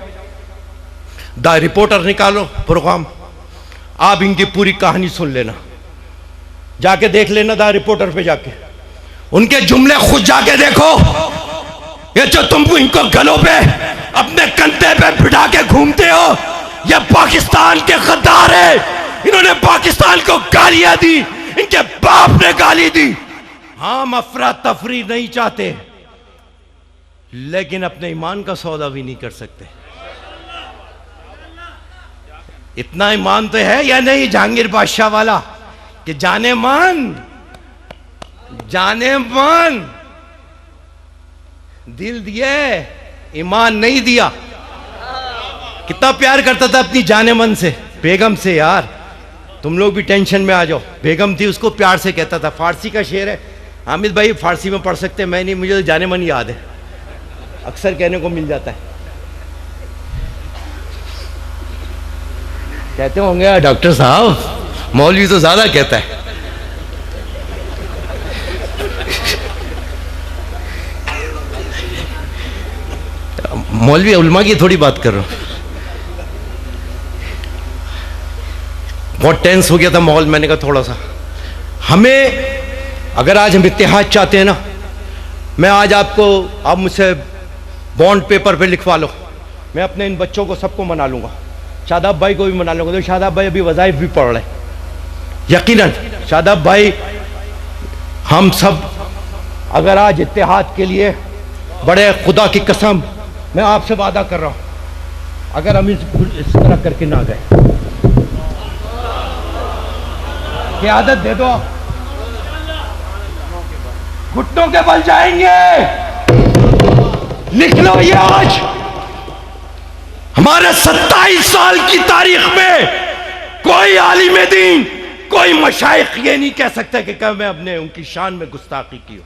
Speaker 1: द रिपोर्टर निकालो प्रोग्राम, आप इनकी पूरी कहानी सुन लेना, जाके देख लेना द रिपोर्टर पे जाके, उनके जुमले खुद जाके देखो। ये जो तुम इनको गलों पे अपने कंधे पे बिठा के घूमते हो, ये पाकिस्तान के गद्दार है, इन्होंने पाकिस्तान को गालियां दी, इनके बाप ने गाली दी। हम अफरा तफरी नहीं चाहते, लेकिन अपने ईमान का सौदा भी नहीं कर सकते। इतना ईमान तो है या नहीं जहांगीर बादशाह वाला कि जाने मन दिल दिए, ईमान नहीं दिया। कितना प्यार करता था अपनी जाने मन से, बेगम से। यार तुम लोग भी टेंशन में आ जाओ, बेगम थी उसको प्यार से कहता था। फारसी का शेर है, हामिद भाई फारसी में पढ़ सकते हैं, मैं नहीं, मुझे तो जाने मन याद है, अक्सर कहने को मिल जाता है। कहते होंगे डॉक्टर साहब, मौलवी तो ज्यादा कहता है। मौलवी उलमा की थोड़ी बात कर रहा हूं। बहुत टेंस हो गया था माहौल, मैंने कहा थोड़ा सा हमें, अगर आज हम इत्तेहाद चाहते हैं ना, मैं आज आपको, आप मुझसे बॉन्ड पेपर पे लिखवा लो, मैं अपने इन बच्चों को सबको मना लूंगा, शादाब भाई को भी मना लूंगा। तो शादाब भाई अभी वज़ाइफ भी पढ़ रहे हैं, यकीनन शादाब भाई, हम सब अगर आज इत्तेहाद के लिए बड़े, खुदा की कसम मैं आपसे वादा कर रहा हूं, अगर हम इस तरह करके ना गए, क़यादत दे दो, घुटनों के बल जाएंगे। लिख लो ये आज हमारे 27 साल की तारीख में कोई आलिम दीन, कोई मशाइख ये नहीं कह सकता कि मैं अपने उनकी शान में गुस्ताखी की हो।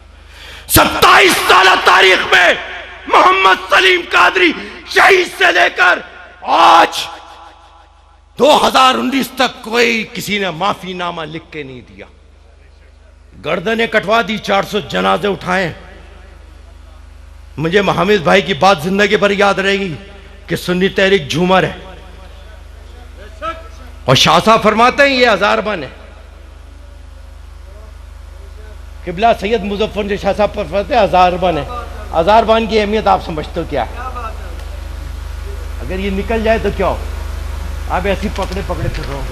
Speaker 1: 27 साल तारीख में मोहम्मद सलीम कादरी शहीद से लेकर आज 2019 तक कोई किसी ने माफीनामा लिख के नहीं दिया। गर्दनें कटवा दी, 400 जनाजे उठाए। मुझे हामिद भाई की बात जिंदगी भर याद रहेगी कि सुन्नी तहरीक झूमर है, और शाह साहब फरमाते हैं ये हजारबन है। किबला सैयद मुजफ्फर शाह साहब फरमाते हैं हजारबन है। हजारबन की अहमियत आप समझते हो क्या है? अगर ये निकल जाए तो क्या हो? आप ऐसी पकड़े पकड़े फिर रहो।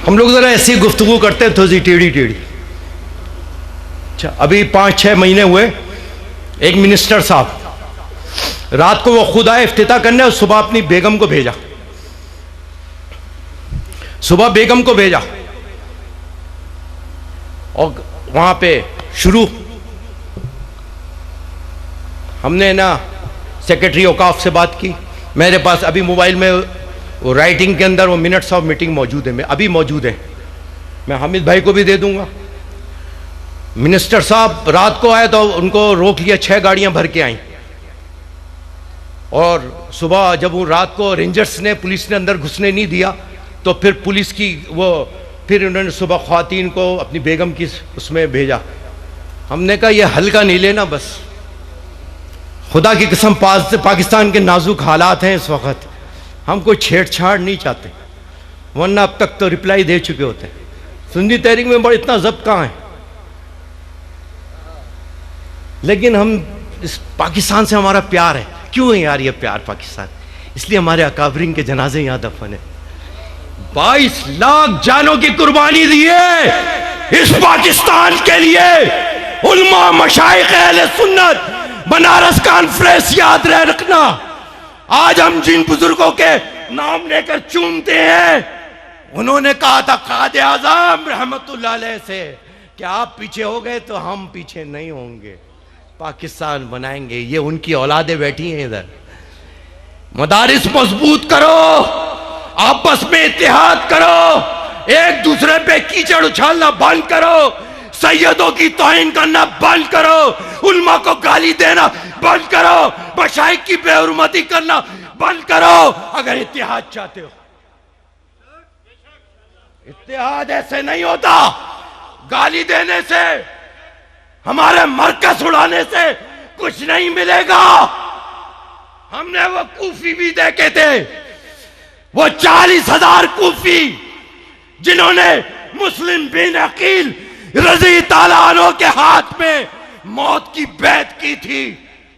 Speaker 1: हम लोग जरा ऐसी गुफ्तगू करते हैं थोड़ी टेढ़ी टेढ़ी। अच्छा, अभी 5-6 महीने हुए, एक मिनिस्टर साहब रात को वो खुद आए इफ्तिताह करने और सुबह अपनी बेगम को भेजा, सुबह बेगम को भेजा और वहां पे शुरू हमने ना सेक्रेटरी औकाफ से बात की। मेरे पास अभी मोबाइल में वो राइटिंग के अंदर वो मिनट्स ऑफ मीटिंग मौजूद है, मैं अभी मौजूद है, मैं हामिद भाई को भी दे दूंगा। मिनिस्टर साहब रात को आए तो उनको रोक लिया, 6 गाड़ियां भर के आई और सुबह जब वो रात को रेंजर्स ने, पुलिस ने अंदर घुसने नहीं दिया तो फिर पुलिस की वो, फिर उन्होंने सुबह ख्वातीन को अपनी बेगम की उसमें भेजा। हमने कहा ये हल्का नहीं लेना, बस खुदा की कसम पाकिस्तान के नाजुक हालात हैं इस वक्त, हम कोई छेड़छाड़ नहीं चाहते, वरना अब तक तो रिप्लाई दे चुके होते। सुन्नी तहरीक में बड़ा इतना जब्त कहाँ है, लेकिन हम इस पाकिस्तान से हमारा प्यार है। क्यों है यार ये प्यार पाकिस्तान? इसलिए हमारे अकाबरीन के जनाजे यहां दफन है। 22 लाख जानों की कुर्बानी दी है इस पाकिस्तान के लिए। उलमा, मशाइख, अहले सुन्नत, बनारस कॉन्फ्रेंस, याद रह रखना। आज हम जिन बुजुर्गों के नाम लेकर चूमते हैं, उन्होंने कहा था कायदे आज़म रहमतुल्लाह अलैह से कि आप पीछे हो गए तो हम पीछे नहीं होंगे, पाकिस्तान बनाएंगे। ये उनकी औलादें बैठी हैं इधर। मदारिस मजबूत करो, आपस में इत्तेहाद करो, एक दूसरे पे कीचड़ उछालना बंद करो, सैयदों की तौहीन करना बंद करो, उल्मा को गाली देना बंद करो, मशाइख की बेहुरमती करना बंद करो। अगर इत्तेहाद चाहते हो, इत्तेहाद ऐसे नहीं होता, गाली देने से, हमारे मरकज उड़ाने से कुछ नहीं मिलेगा। हमने वो कूफी भी देखे थे, वो 40,000 कूफी जिन्होंने मुस्लिम बिन अकील रजी ताला अन्हु के हाथ में मौत की बैत की थी,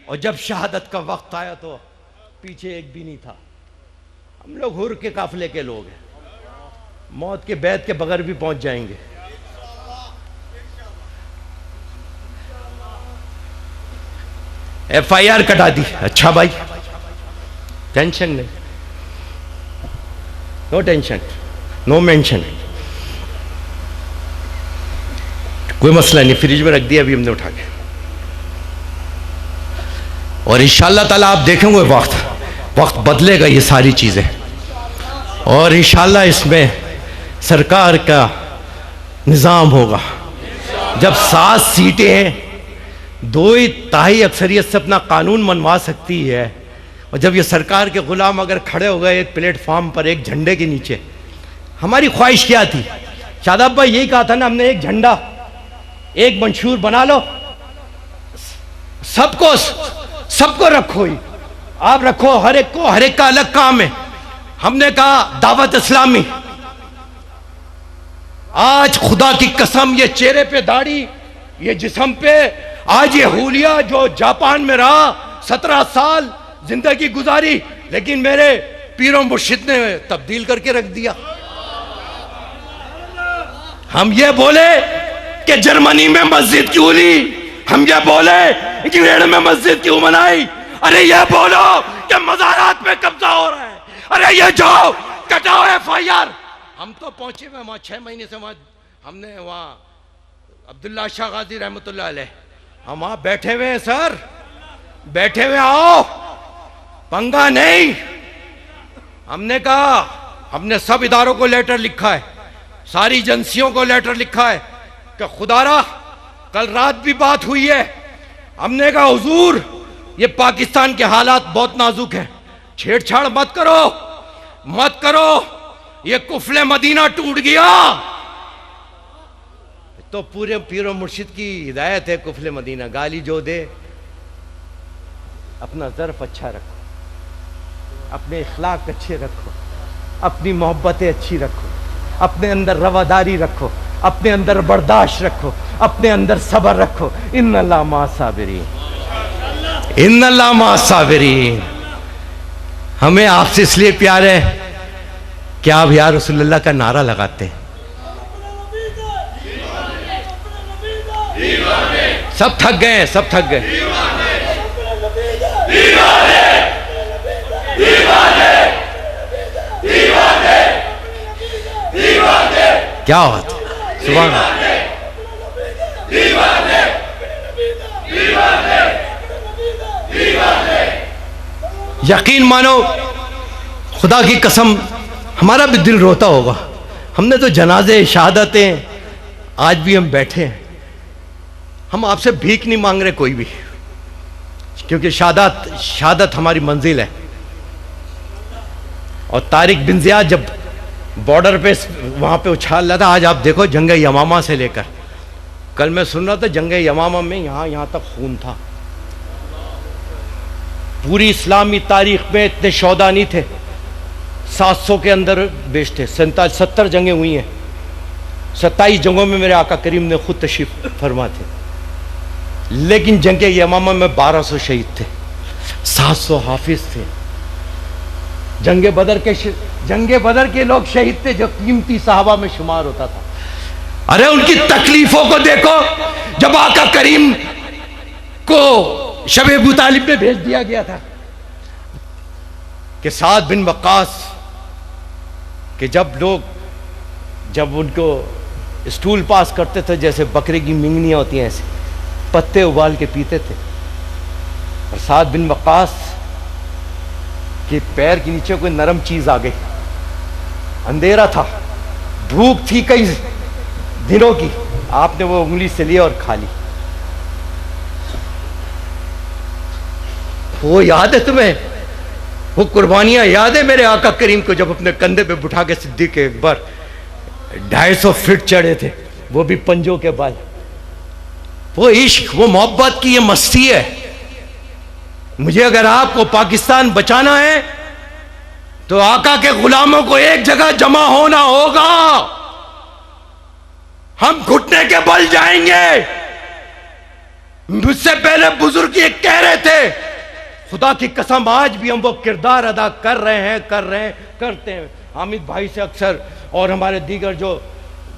Speaker 1: और जब शहादत का वक्त आया तो पीछे एक भी नहीं था। हम लोग हुर के काफिले के लोग हैं, मौत के बैत के बगैर भी पहुंच जाएंगे। FIR कटा दी, अच्छा भाई, टेंशन नहीं, नो टेंशन, नो मेंशन, कोई मसला नहीं, फ्रिज में रख दिया अभी हमने उठा के। और इंशाअल्लाह ताला आप देखेंगे वक्त बदलेगा ये सारी चीजें, और इंशाअल्लाह इसमें सरकार का निज़ाम होगा। जब 7 सीटें हैं, 2/3 अक्सरियत से अपना कानून मनवा सकती है, और जब ये सरकार के गुलाम अगर खड़े हो गए एक प्लेटफॉर्म पर, एक झंडे के नीचे, हमारी ख्वाहिश क्या थी? शादाब भाई यही कहा था ना हमने, एक झंडा, एक मंशूर बना लो, सबको रखो ही, आप रखो, हर एक को, हर एक का अलग काम है। हमने कहा दावत इस्लामी, आज खुदा की कसम ये चेहरे पे दाढ़ी, ये जिस्म पे, आज ये हुलिया जो जापान में रहा, 17 साल जिंदगी गुजारी, लेकिन मेरे पीरों मुर्शिद ने तब्दील करके रख दिया। हम ये बोले कि जर्मनी में मस्जिद क्यों ली, हम ये बोले इंग्लैंड में मस्जिद क्यों बनाई, अरे ये बोलो कि मज़ारात में कब्जा हो रहा है, अरे ये जाओ कटाओ FIR। हम तो पहुंचे हुए वहां 6 महीने से, वहां हमने वहां अब्दुल्ला शाह गाजी रहमतुल्लाह अलैह, हम वहां बैठे हुए हैं सर, बैठे हुए, आओ, पंगा नहीं। हमने कहा, हमने सब इदारों को लेटर लिखा है, सारी एजेंसियों को लेटर लिखा है कि खुदारा, कल रात भी बात हुई है, हमने कहा हुजूर ये पाकिस्तान के हालात बहुत नाजुक हैं, छेड़छाड़ मत करो, मत करो, ये कुफले मदीना टूट गया। तो पूरे पीरो मुर्शिद की हिदायत है, कुफले मदीना, गाली जो दे अपना ज़र्फ अच्छा रखो, अपने इखलाक अच्छे रखो, अपनी मोहब्बतें अच्छी रखो, अपने अंदर रवादारी रखो, अपने अंदर बर्दाश्त रखो, अपने अंदर सब्र रखो। इन्नल्लाह मा साबिरीन, इन्नल्लाह मा साबिरीन। हमें आपसे इसलिए प्यार है कि आप या रसूलुल्लाह का नारा लगाते हैं, सब थक गए हैं, सब थक गए। क्या बात है, सुभान अल्लाह। यकीन मानो, खुदा की कसम, हमारा भी दिल रोता होगा। हमने तो जनाजे शहादतें, आज भी हम बैठे हैं। हम आपसे भीख नहीं मांग रहे कोई भी, क्योंकि शहादत हमारी मंजिल है। और तारिक बिन ज़ियाद जब बॉर्डर पे वहां पे उछाल रहा था, आज आप देखो जंग यमामा से लेकर, कल मैं सुन रहा था जंग यमामा में यहां तक खून था। पूरी इस्लामी तारीख में इतने शौदा नहीं थे, 700 के अंदर बेच थे। 70 जंगें हुई हैं, 27 जंगों में मेरे आका करीम ने खुद तशरीफ फरमा थे। लेकिन जंग यमामा में 1200 शहीद थे, 700 हाफिज थे। जंग बदर के लोग शहीद थे जो कीमती साहबा में शुमार होता था। अरे उनकी तकलीफों को देखो, जब आका करीम को शब अबू तालिब में भेज दिया गया था कि साद बिन वक्कास कि जब उनको स्टूल पास करते थे, जैसे बकरे की मिंगनियां होती हैं, ऐसे पत्ते उबाल के पीते थे। और साद बिन वक्कास के पैर के नीचे कोई नरम चीज आ गई, अंधेरा था, भूख थी कई दिनों की, आपने वो उंगली से लिया और खा ली। वो याद है तुम्हें? वो कुर्बानियां याद है मेरे आका करीम को, जब अपने कंधे पे बिठा के सिद्दीक अकबर 250 फीट चढ़े थे, वो भी पंजों के बल। वो इश्क, वो मोहब्बत की ये मस्ती है। मुझे अगर आपको पाकिस्तान बचाना है तो आका के गुलामों को एक जगह जमा होना होगा। हम घुटने के बल जाएंगे। मुझसे पहले बुजुर्ग ये कह रहे थे, खुदा की कसम आज भी हम वो किरदार अदा करते हैं। हामिद भाई से अक्सर, और हमारे दीगर जो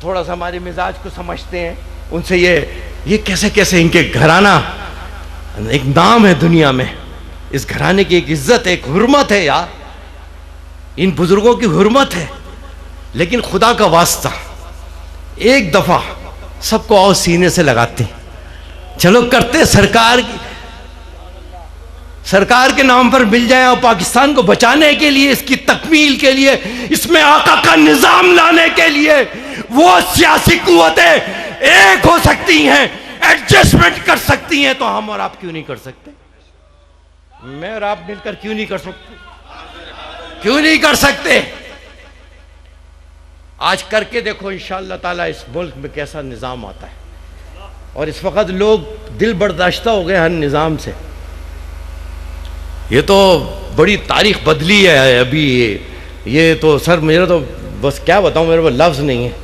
Speaker 1: थोड़ा सा हमारे मिजाज को समझते हैं, उनसे ये कैसे इनके घराना एक नाम है दुनिया में, इस घराने की एक इज्जत है, एक हुर्मत है यार, इन बुजुर्गों की हुर्मत है। लेकिन खुदा का वास्ता, एक दफा सबको आओ सीने से लगाते, चलो करते सरकार के नाम पर मिल जाए, और पाकिस्तान को बचाने के लिए, इसकी तकमील के लिए, इसमें आका का निजाम लाने के लिए वो सियासी कुव्वतें एक हो सकती हैं, एडजस्टमेंट कर सकती हैं, तो हम और आप क्यों नहीं कर सकते? मैं और आप मिलकर क्यों नहीं कर सकते? क्यों नहीं कर सकते? आज करके देखो, इंशाअल्लाह ताला इस मुल्क में कैसा निजाम आता है। और इस वक्त लोग दिल बर्दाश्ता हो गए हर निजाम से। ये तो बड़ी तारीख बदली है अभी। ये तो सर, मेरा तो बस क्या बताऊं, मेरे पास लफ्ज़ नहीं है।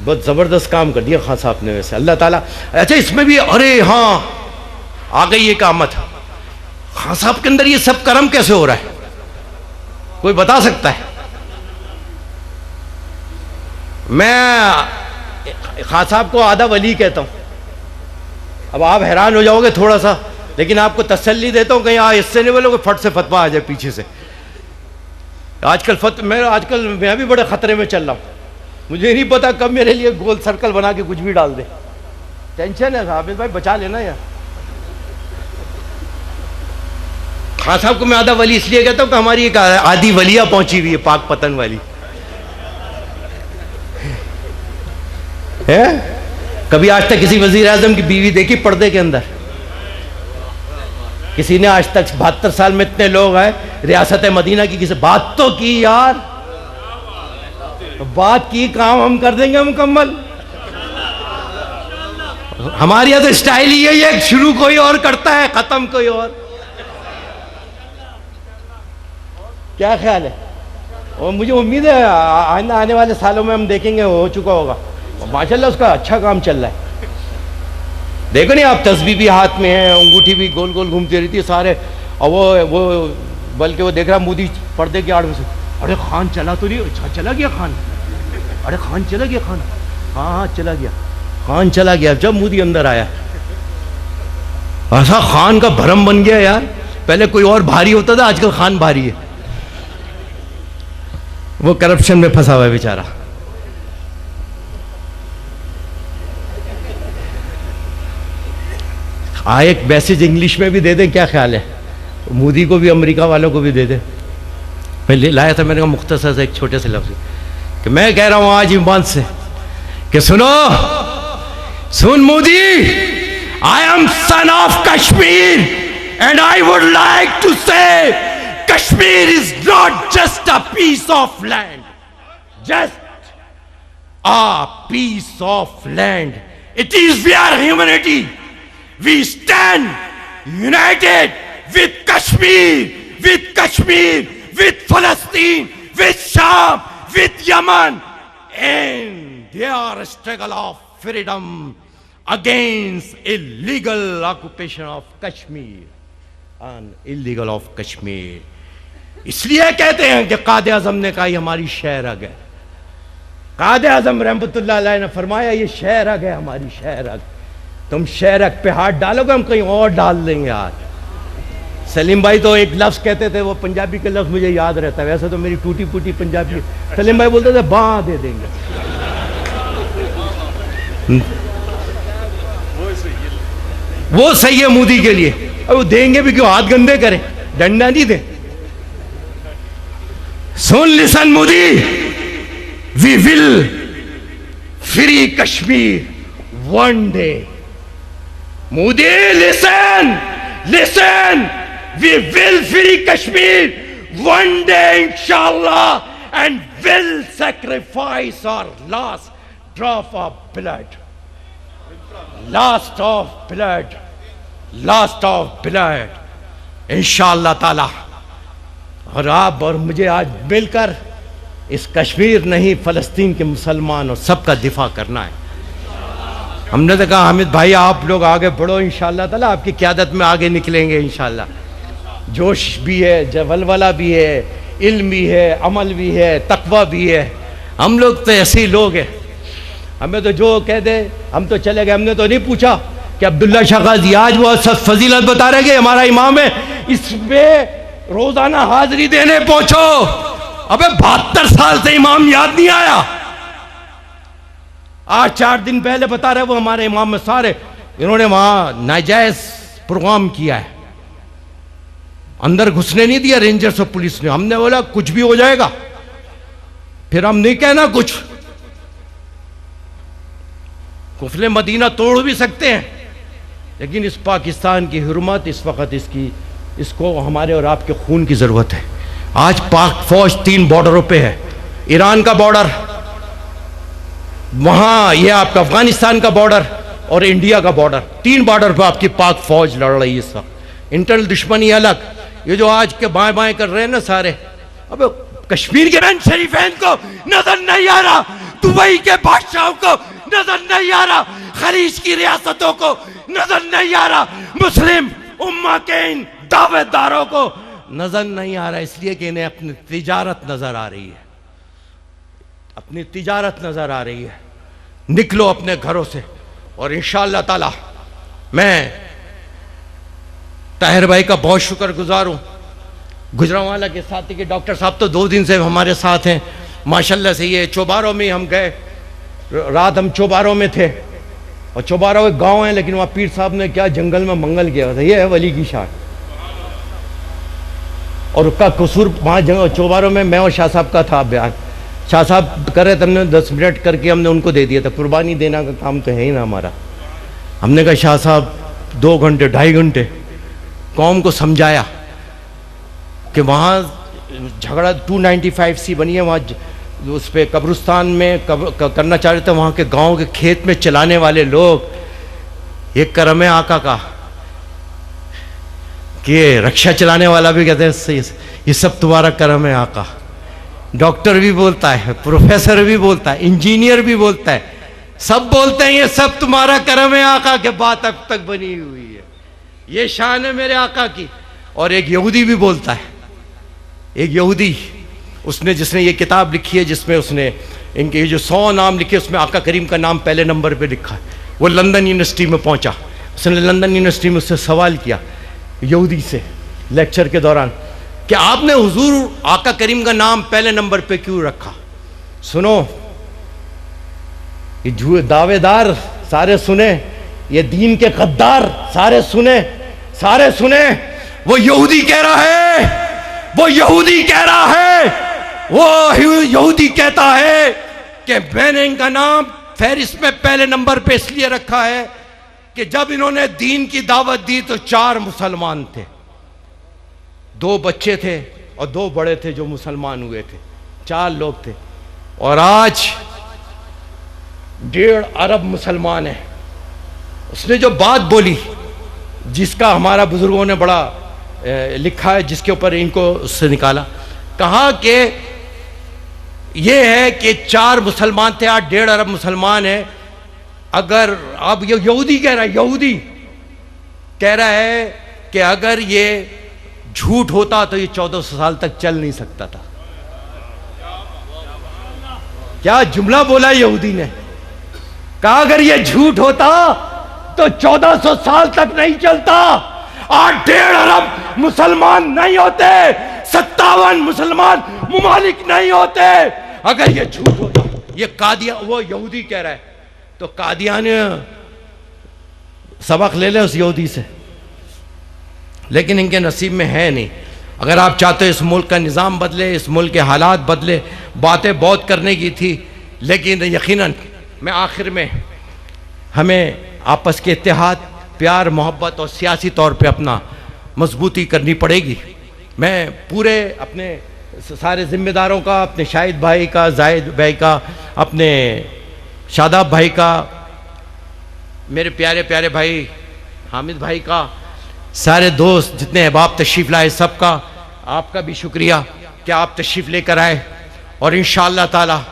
Speaker 1: बहुत ज़बरदस्त काम कर दिया खान साहब ने वैसे, अल्लाह ताला। अच्छा, इसमें भी अरे हाँ, आ गई एक आमद। खान साहब के अंदर ये सब कर्म कैसे हो रहा है, कोई बता सकता है? मैं खान साहब को आधा वली कहता हूँ। अब आप हैरान हो जाओगे थोड़ा सा, लेकिन आपको तसल्ली देता हूँ, कहीं इससे नहीं बोलोगे फट से फतवा आ जाए पीछे से। आजकल मैं भी बड़े खतरे में चल रहा हूँ। मुझे नहीं पता कब मेरे लिए गोल सर्कल बना के कुछ भी डाल दे। टेंशन है हाफिज भाई, बचा लेना यार। खान साहब को मैं आधा वली इसलिए कहता हूँ कि हमारी एक आधी वलिया पहुंची हुई है, पाक पतन वाली है। कभी आज तक किसी वजीर आजम की बीवी देखी पर्दे के अंदर? किसी ने आज तक 72 साल में इतने लोग हैं, रियासत मदीना की किसी बात तो की यार? बात की, काम हम कर देंगे मुकम्मल। हमारे यहाँ तो स्टाइल ही यही है, शुरू कोई और करता है, खत्म कोई और। क्या ख्याल है? और मुझे उम्मीद है आने वाले सालों में हम देखेंगे हो चुका होगा। माशाल्लाह उसका अच्छा काम चल रहा है। देखो नहीं आप, तस्बीह भी हाथ में है, अंगूठी भी गोल गोल घूमती रहती है सारे। और वो बल्कि वो देख रहा मोदी पर्दे की आड़ में से, अरे खान चला तो नहीं? अच्छा चला गया खान? अरे खान चला गया? खान हाँ चला गया। खान चला गया। जब मोदी अंदर आया, ऐसा खान का भरम बन गया यार। पहले कोई और भारी होता था, आजकल खान भारी है। वो करप्शन में फंसा हुआ है बेचारा। एक मैसेज इंग्लिश में भी दे दें, क्या ख्याल है? मोदी को भी, अमेरिका वालों को भी दे दें। मैं ले लाया था, मैंने कहा मुख्तसर से एक छोटे से लफ्ज कि मैं कह रहा हूं आज ईमान से कि सुनो, सुन Modi, I am son of Kashmir and I would like to say Kashmir is not just a piece of land, just a piece of land, it is where humanity we stand united with Kashmir, with Palestine, with Sham, with Yemen, and their struggle of freedom against illegal occupation of Kashmir and illegal of Kashmir. इसलिए कहते हैं कि कायदे आजम ने कहा ये हमारी शहरग है। कायदे आजम रहमतुल्लाह अलैह ने फरमाया ये शहरग है, हमारी शहरग। तुम शहरक पे हाथ डालोगे, हम कहीं और डाल देंगे यार। सलीम भाई तो एक लफ्ज कहते थे, वो पंजाबी के लफ्ज मुझे याद रहता है, वैसे तो मेरी टूटी फूटी पंजाबी। सलीम भाई बोलते थे बां दे देंगे। वो सही है मोदी के लिए। अब वो देंगे भी क्यों, हाथ गंदे करें, डंडा नहीं दे। सुन, listen Modi, we will free Kashmir one day. Modi, listen, listen. We will free Kashmir one day, inshallah, and will sacrifice our last drop of blood. Last of blood. Last of blood. इंशाअल्लाह ताला। और आप और मुझे आज मिलकर इस कश्मीर नहीं, फलस्तीन के मुसलमान और सबका दिफा करना है। हमने तो कहा हामिद भाई आप लोग आगे बढ़ो, इंशाअल्लाह ताला आपकी क़यादत में आगे निकलेंगे इंशाअल्लाह। जोश भी है, जवलवला भी है, इल्म भी है, अमल भी है, तकवा भी है। हम लोग तो ऐसे ही लोग हैं। हमें तो जो कह दे हम तो चले गए। हमने तो नहीं पूछा कि अब्दुल्ला शाह गाजी आज वो फजीलत बता रहे कि हमारा इमाम है, इसमें रोजाना हाजिरी देने पहुंचो। अबे 72 साल से इमाम याद नहीं आया? आज 4 दिन पहले बता रहे वो हमारे इमाम में सारे इन्होंने वहां नाजायज प्रोग्राम किया है, अंदर घुसने नहीं दिया रेंजर्स और पुलिस ने। हमने बोला कुछ भी हो जाएगा, फिर हम नहीं कहना कुछ, कुफले मदीना तोड़ भी सकते हैं, लेकिन इस पाकिस्तान की हुर्मत इस वक्त इसको हमारे और आपके खून की जरूरत है। आज पाक फौज 3 बॉर्डरों पे है। ईरान का बॉर्डर, वहां यह आपका अफगानिस्तान का बॉर्डर और इंडिया का बॉर्डर, 3 बॉर्डर पर आपकी पाक फौज लड़ रही है इस वक्त। इंटरनल दुश्मनी अलग, ये जो आज के बाएं बाएं कर रहे हैं ना सारे, अब कश्मीर के बैन शरीफैन को नजर नहीं आ रहा, दुबई के बादशाहों को नजर नहीं आ रहा, खलीज की रियासतों को नजर नहीं आ रहा, मुस्लिम उम्मा के इन दावेदारों को नजर नहीं आ रहा, इसलिए कि इन्हें अपनी तिजारत नजर आ रही है, अपनी तिजारत नजर आ रही है। निकलो अपने घरों से। और इंशाअल्लाह ताला मैं ताहिर भाई का बहुत शुक्रगुजार हूँ। गुजरांवाला के साथी के डॉक्टर साहब तो 2 दिन से हमारे साथ हैं माशाल्लाह से। ये चौबारों में हम गए, रात हम चौबारों में थे, और चौबारों एक गांव है, लेकिन वहाँ पीर साहब ने क्या जंगल में मंगल किया था। ये है वली की शान। और उसका कसूर वहाँ चौबारों में मैं और शाह साहब का था बयान। शाह साहब कर रहे थे, हमने 10 मिनट करके हमने उनको दे दिया था। कुर्बानी देना का काम तो है ही ना हमारा। हमने कहा शाह साहब 2 घंटे 2.5 घंटे कौम को समझाया कि वहाँ झगड़ा 295C बनी है, वहाँ उस पर कब्रिस्तान में करना चाह रहे थे। वहाँ के गांव के खेत में चलाने वाले लोग, ये करम है आका का कि रक्षा चलाने वाला भी कहते हैं ये सब तुम्हारा करम है आका। डॉक्टर भी बोलता है, प्रोफेसर भी बोलता है, इंजीनियर भी बोलता है, सब बोलते हैं ये सब तुम्हारा करम है आका के बात अब तक बनी हुई है, ये शान है मेरे आका की। और एक यहूदी भी बोलता है, एक यहूदी उसने जिसने ये किताब लिखी है जिसमें उसने इनके जो 100 नाम लिखे उसमें आका करीम का नाम पहले नंबर पे लिखा है। वो लंदन यूनिवर्सिटी में पहुंचा। उसने लंदन यूनिवर्सिटी में उससे सवाल किया यहूदी से लेक्चर के दौरान कि आपने हुजूर आका करीम का नाम पहले नंबर पे क्यों रखा। सुनो, ये झूठे दावेदार सारे सुने, ये दीन के गद्दार सारे सुने, सारे सुने। वो यहूदी कह रहा है, वो यहूदी कह रहा है, वो यहूदी कहता है कि मैंने इनका नाम फहरिस्त में पहले नंबर पे इसलिए रखा है कि जब इन्होंने दीन की दावत दी तो 4 मुसलमान थे, 2 बच्चे थे और 2 बड़े थे जो मुसलमान हुए थे, 4 लोग थे। और आज 1.5 अरब मुसलमान है। उसने जो बात बोली, जिसका हमारा बुजुर्गों ने बड़ा लिखा है, जिसके ऊपर इनको उससे निकाला, कहा कि ये है कि 4 मुसलमान थे, आज 1.5 अरब मुसलमान है। अगर अब ये यहूदी कह रहा है, यहूदी कह रहा है कि अगर ये झूठ होता तो ये 1400 साल तक चल नहीं सकता था। क्या जुमला बोला यहूदी ने, कहा अगर ये झूठ होता तो 1400 साल तक नहीं चलता। आज 1.5 अरब मुसलमान नहीं होते, 57 मुसलमान मुमालिक नहीं होते अगर ये झूठ होता। ये कादिया, वो यहूदी कह रहा है, तो कादियान सबक ले ले उस यहूदी से, लेकिन इनके नसीब में है नहीं। अगर आप चाहते हो इस मुल्क का निज़ाम बदले, इस मुल्क के हालात बदले, बातें बहुत करने की थी, लेकिन यकीनन मैं आखिर में हमें आपस के इत्तेहाद, प्यार, मोहब्बत और सियासी तौर पे अपना मजबूती करनी पड़ेगी। मैं पूरे अपने सारे ज़िम्मेदारों का, अपने शाहिद भाई का, जाहिद भाई का, अपने शादाब भाई का, मेरे प्यारे प्यारे भाई हामिद भाई का, सारे दोस्त जितने अहबाब तशरीफ़ लाए, सबका आपका भी शुक्रिया कि आप तशरीफ़ लेकर आए। और इंशाअल्लाह ताला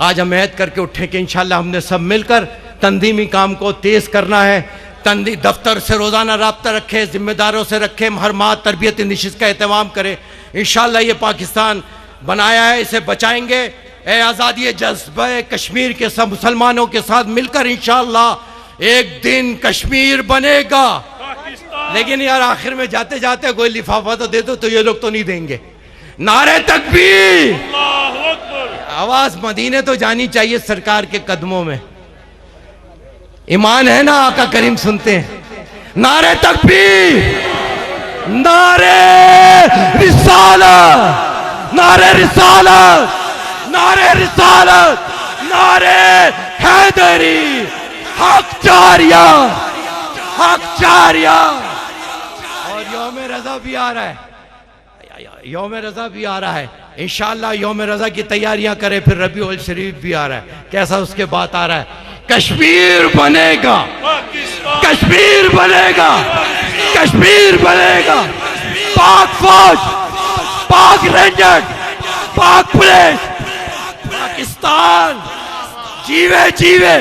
Speaker 1: आज हम ऐद करके उठें कि इंशाअल्लाह हमने सब मिलकर तंजीमी काम को तेज़ करना है। दफ्तर से रोज़ाना रब्ता रखें, ज़िम्मेदारों से रखें, हर माह तरबियत नशिस्त का एहतमाम करें। इंशाअल्लाह ये पाकिस्तान बनाया है, इसे बचाएंगे। ए आज़ादी जज्बा कश्मीर के सब मुसलमानों के साथ मिलकर इंशाअल्लाह एक दिन कश्मीर बनेगा। लेकिन यार आखिर में जाते जाते कोई लिफाफा तो दे दो, तो ये लोग तो नहीं देंगे। नारे तकबीर, आवाज मदीने तो जानी चाहिए सरकार के कदमों में। ईमान है ना, आका करीम सुनते हैं। नारे तकबीर, नारे रिसालत, नारे रिसालत, नारे रिसालत, नारे हैदरी, हक जारिया, हक जारिया। और यौम रज़ा भी आ रहा है, यौम रज़ा भी आ रहा है। इंशाअल्लाह यौम रज़ा की तैयारियां करें, फिर रबीउल शरीफ भी आ रहा है। कैसा उसके बाद आ रहा है, कश्मीर बनेगा, कश्मीर बनेगा, कश्मीर बनेगा। पाक फौज, पाक रेंजर, पाक पुलिस, पाकिस्तान जीवे जीवे।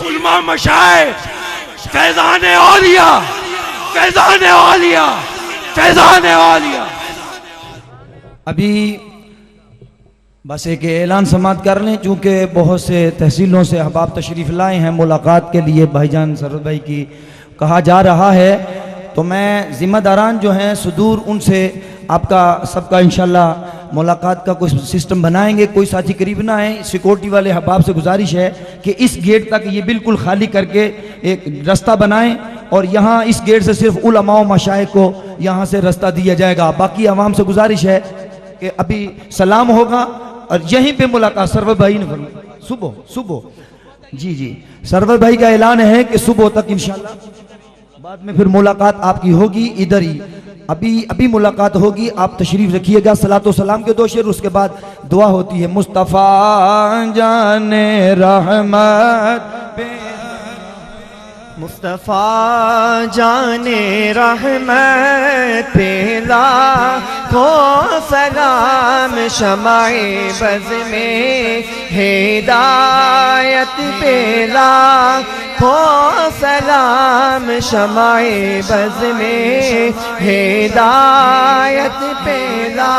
Speaker 1: उलमा मशाइख, फैज़ान औलिया, फैज़ान औलिया, फैज़ान औलिया।
Speaker 2: अभी बस एक ऐलान समात कर लें, चूँकि बहुत से तहसीलों से अहबाब तशरीफ़ लाए हैं मुलाकात के लिए भाईजान सरद भाई की कहा जा रहा है, तो मैं ज़िम्मेदारान जो हैं सुदूर उनसे आपका सबका इंशाल्लाह मुलाकात का कुछ सिस्टम बनाएंगे। कोई साथी करीब ना आए, सिक्योरिटी वाले अहबाब से गुजारिश है कि इस गेट तक ये बिल्कुल खाली करके एक रास्ता बनाएं, और यहाँ इस गेट से सिर्फ उलमा व मशाइख को यहाँ से रास्ता दिया जाएगा। बाकी आवाम से गुजारिश है कि अभी सलाम होगा और यहीं पे मुलाकात। सरवर भाई ने सुबह सुबह जी जी सरवर भाई का ऐलान है कि सुबह तक इंशाल्लाह, बाद में फिर मुलाकात आपकी होगी इधर ही। अभी मुलाकात होगी, आप तशरीफ रखिएगा। सलातो सलाम के 2 शेर, उसके बाद दुआ होती है। मुस्तफ़ा जाने रहमत,
Speaker 3: मुस्तफ़ा जाने रहमत पेला को सलाम, शमाए बज़ में हिदायत पेला को सलाम, शमाए बज़ में हिदायत पेला।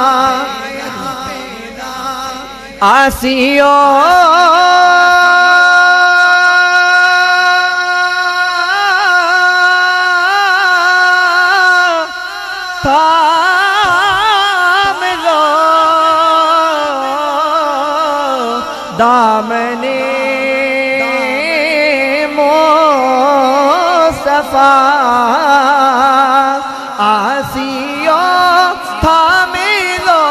Speaker 3: आसियो दामने मुस्तफा आसियो थामे लो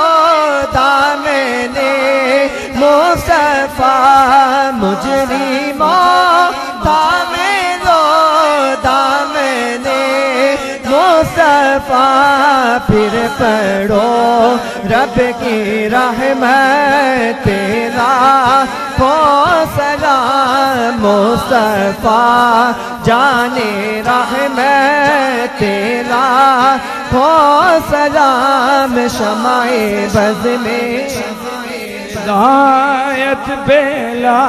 Speaker 3: दामने मुस्तफा मुजरिमो थामे लो दामने मुस्तफा फिर पढ़ो रब की रहमत तेरा हो सलाम मुस्तफा जाने रहमत तेरा हो सलाम शमाए बज़ में
Speaker 2: गायत बेला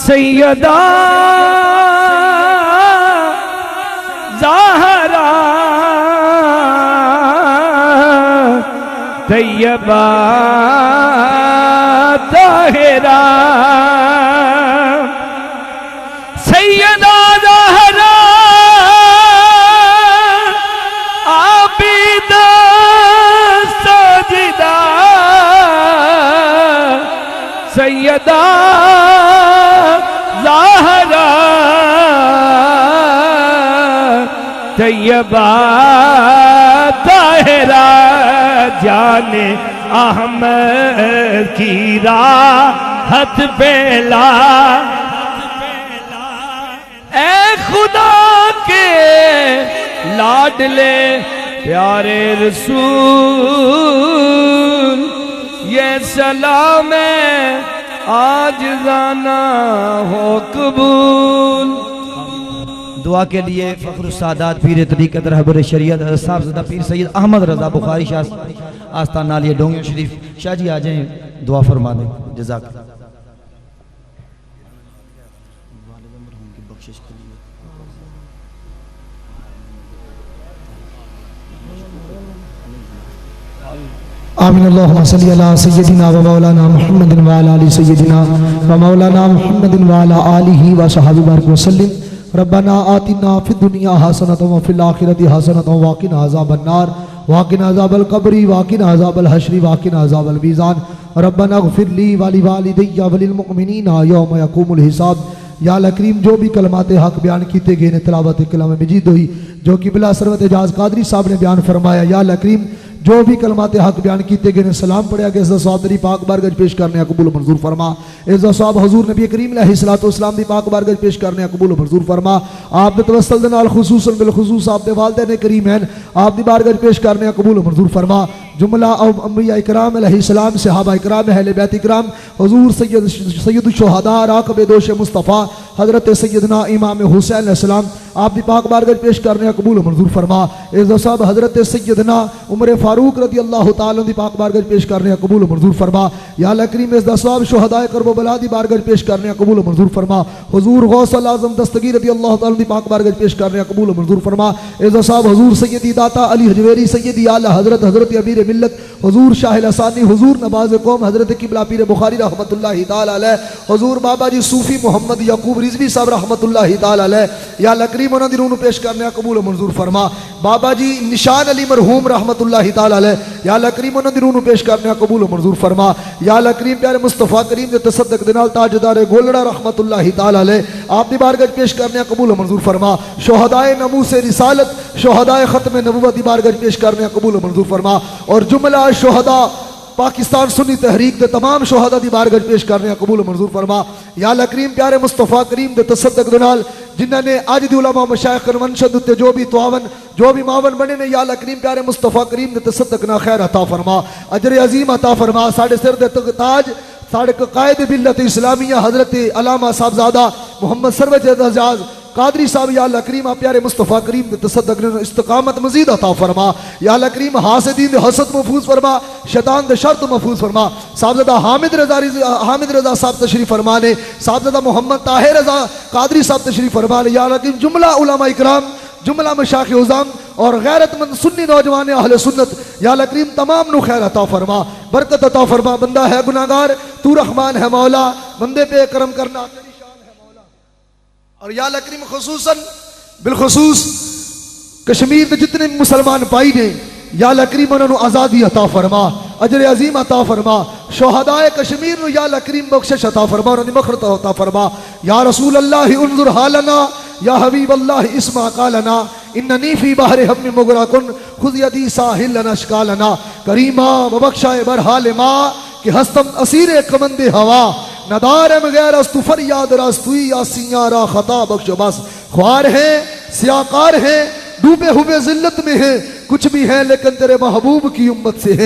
Speaker 2: सैयदा ज़हरा तैयबा ताहिरा सैयदा ज़हरा आबिदा साजिदा सैयदा ज़हरा तैयबा ताहिरा जाने अहमद की राहत बेला ए खुदा के लाडले प्यारे रसूल ये सलाम आज जाना हो कबूल। दुआ के लिए फ़ख्र सादात पीर तरीक़त रहबर शरीयत साहबज़ादा पीर सैयद अहमद रज़ा बुखारी शाह आस्तान नालिया डोंगियों शरीफ। शाह जी आ जाएं, दुआ फरमा दें। जज़ाक
Speaker 4: आमीन। अल्लाहुम्मा सल्ली अला सय्यदिना व मौलाना मुहम्मदिन व अला आलि सय्यदिना व मौलाना मुहम्मदिन व अला आलिहि व सहाबिहि बारिक व सल्लिम। रब्बना आतिना फिद दुनिया हसनतन व फिल आखिरति हसनतन व क़िना अज़ाबन नार व क़िना अज़ाबल क़ब्रि व क़िना अज़ाबल हश्रि व क़िना अज़ाबल मीज़ान। रब्बना इग़फ़िर ली व लिवालिदैया व लिल मुमिनीना यौम यक़ूमुल हिसाब। या अल्लाह करीम जो भी कलमात हक बयान किए गए ने तिलावत कलाम मजीद हुई जो कि बिला सरवत एजाज कादरी साहब ने बयान फरमाया। या अल्लाह करीम जो भी कलमात हक बयान किए गए ने सलाम पढ़ा गया इसका सवाब तेरी पाक बारगज पेश करने कबूल मंजूर फरमा। इसका सवाब हजूर नबी करीम अलैहिस्सलाम दी पाक बारगज पेश करने कबूल मंजूर फरमा। आप दे तवस्सुल दे नाल खुसूसन बिल खुसूस आप दे वालिदैन करीम हैं आप दी बारगज पेश करने कबूल मंजूर फरमा। जुमला अंबिया इकराम अलैहिस्सलाम सहाबा इकराम अहले बैत इकराम हुजूर सैयद शुहदा राक़ब दोश मुस्तफ़ा हजरत सैयदना इमाम हुसैन अलैहिस्सलाम आप दी पाक बारगज पेश करने कबूल मंजूर फरमा। इज़्ज़त साहब हजरत सैयदना उमर फारूक रज़ी अल्लाह तआला दी पाक बारगज पेश करने कबूल मंजूर फरमा। या अल्लाह करीम इज़्ज़त साहब शुहदाए करबला दी बारगज पेश करने कबूल मंजूर फरमा। हुजूर गौसुल आज़म दस्तगीर रज़ी अल्लाह तआला दी पाक बारगज पेश करने कबूल मंजूर फरमा। इज़्ज़त साहब हुजूर सैयदी दाता अली हजवेरी सैयदी आला हजरत अमीर मिल्लत हुजूर शाह लसानी हुजूर नवाज़ कौम हजरत किबला पीर बुखारी रहमतुल्लाहि तआला अलैह हुजूर बाबा जी सूफी मोहम्मद यकूब रिजवी साहब रहमतुल्लाहि तआला अलैह। या अल्लाह करीम उन्हां दी रूह नूं पेश करने कबूल मंजूर फरमा। बाबा जी निशान अली मरहूम रहमतुल्लाहि तआला अलैह या अल्लाह करीम उन्हां दी रूह नूं पेश करने कबूल मंजूर फरमा। या अल्लाह करीम प्यारे मुस्तफ़ा करीम दे तसद्दुक दे नाल ताजदार गोलड़ा रहमतुल्लाहि तआला अलैह आप दी बारगज पेश करने कबूल मंजूर फरमा। शुहदाए नमूसे रिसालत शुहदाए खत्म नबुव्वत दी बारगज पेश करने कबूल मंजूर फरमा। और जुमला शुहदा पाकिस्तान सुन्नी तहरीक दे तमाम शुहदा दी बारगज पेश करने कबूल मंजूर फरमा। या अल्लाह करीम प्यारे मुस्तफ़ा करीम दे तसद्दुक दे नाल जिन्हां ने अज दी उलमा मशाइख वंशद उत्ते जो भी तुआवन जो भी मावन बने ने या अल्लाह करीम प्यारे मुस्तफ़ा करीम दे तसद्दुक ना खैर अता फरमा अजर अजीम अता फरमा। साडे सिर दे ताज साडे कायद बिल्लत इस्लामिया हजरत अल्लामा साहबजादा मोहम्मद सरवत एजाज कादरी साहब या अल्लाह करीम आप प्यारे मुस्तफ़ा करीम दे तसद्दुक ने इस्तकामत मजीद अता फरमा। या अल्लाह करीम हासिदीन दे हसद महफूज फरमा शैतान दे शर्त महफूज फरमा। साहबजादा हामिद रजा साहब तशरीफ फरमा ने साहबजादा मोहम्मद ताहिर रजा कादरी साहब तशरीफ फरमा ने। या अल्लाह करीम जुमला उलमा इकराम जुमला मशाइख उज़ाम और गैरतमंद सुन्नी नौजवान अहले सुन्नत या अल्लाह करीम तमाम नु खैर अता फरमा बरकत अता फरमा। बंदा है गुनाहगार तू रहमान है मौला बंदे पे करम करना तेरी शान है मौला। और या अल्लाह करीम खुसूसन बिलखुसूस कश्मीर के जितने मुसलमान भाई ने या अल्लाह करीम उन्होंने आज़ादी अता फरमा अजर अजीम अता फरमा। शोहदाए कश्मीर नु या अल्लाह करीम बख्शिश अता फरमा और मग़फ़िरत अता फरमा। या रसूल अल्लाह उन्ज़ुर हालना, या हबीब अल्लाह इस्मा कालना, इन्ननी फी बहर हम मुगरकुन खुद यदी साहिल नशकालना। करीमा बबख्शाए बरहाल मा कि हस्तम असीर कमंदे हवा, नदार मगैर अस्तु फरियाद रास्तुई या सियारा खता बख्श बस। ख्वार है सियाकार है, डूबे हुए जिल्लत में है, कुछ भी है लेकिन तेरे महबूब की उम्मत से है।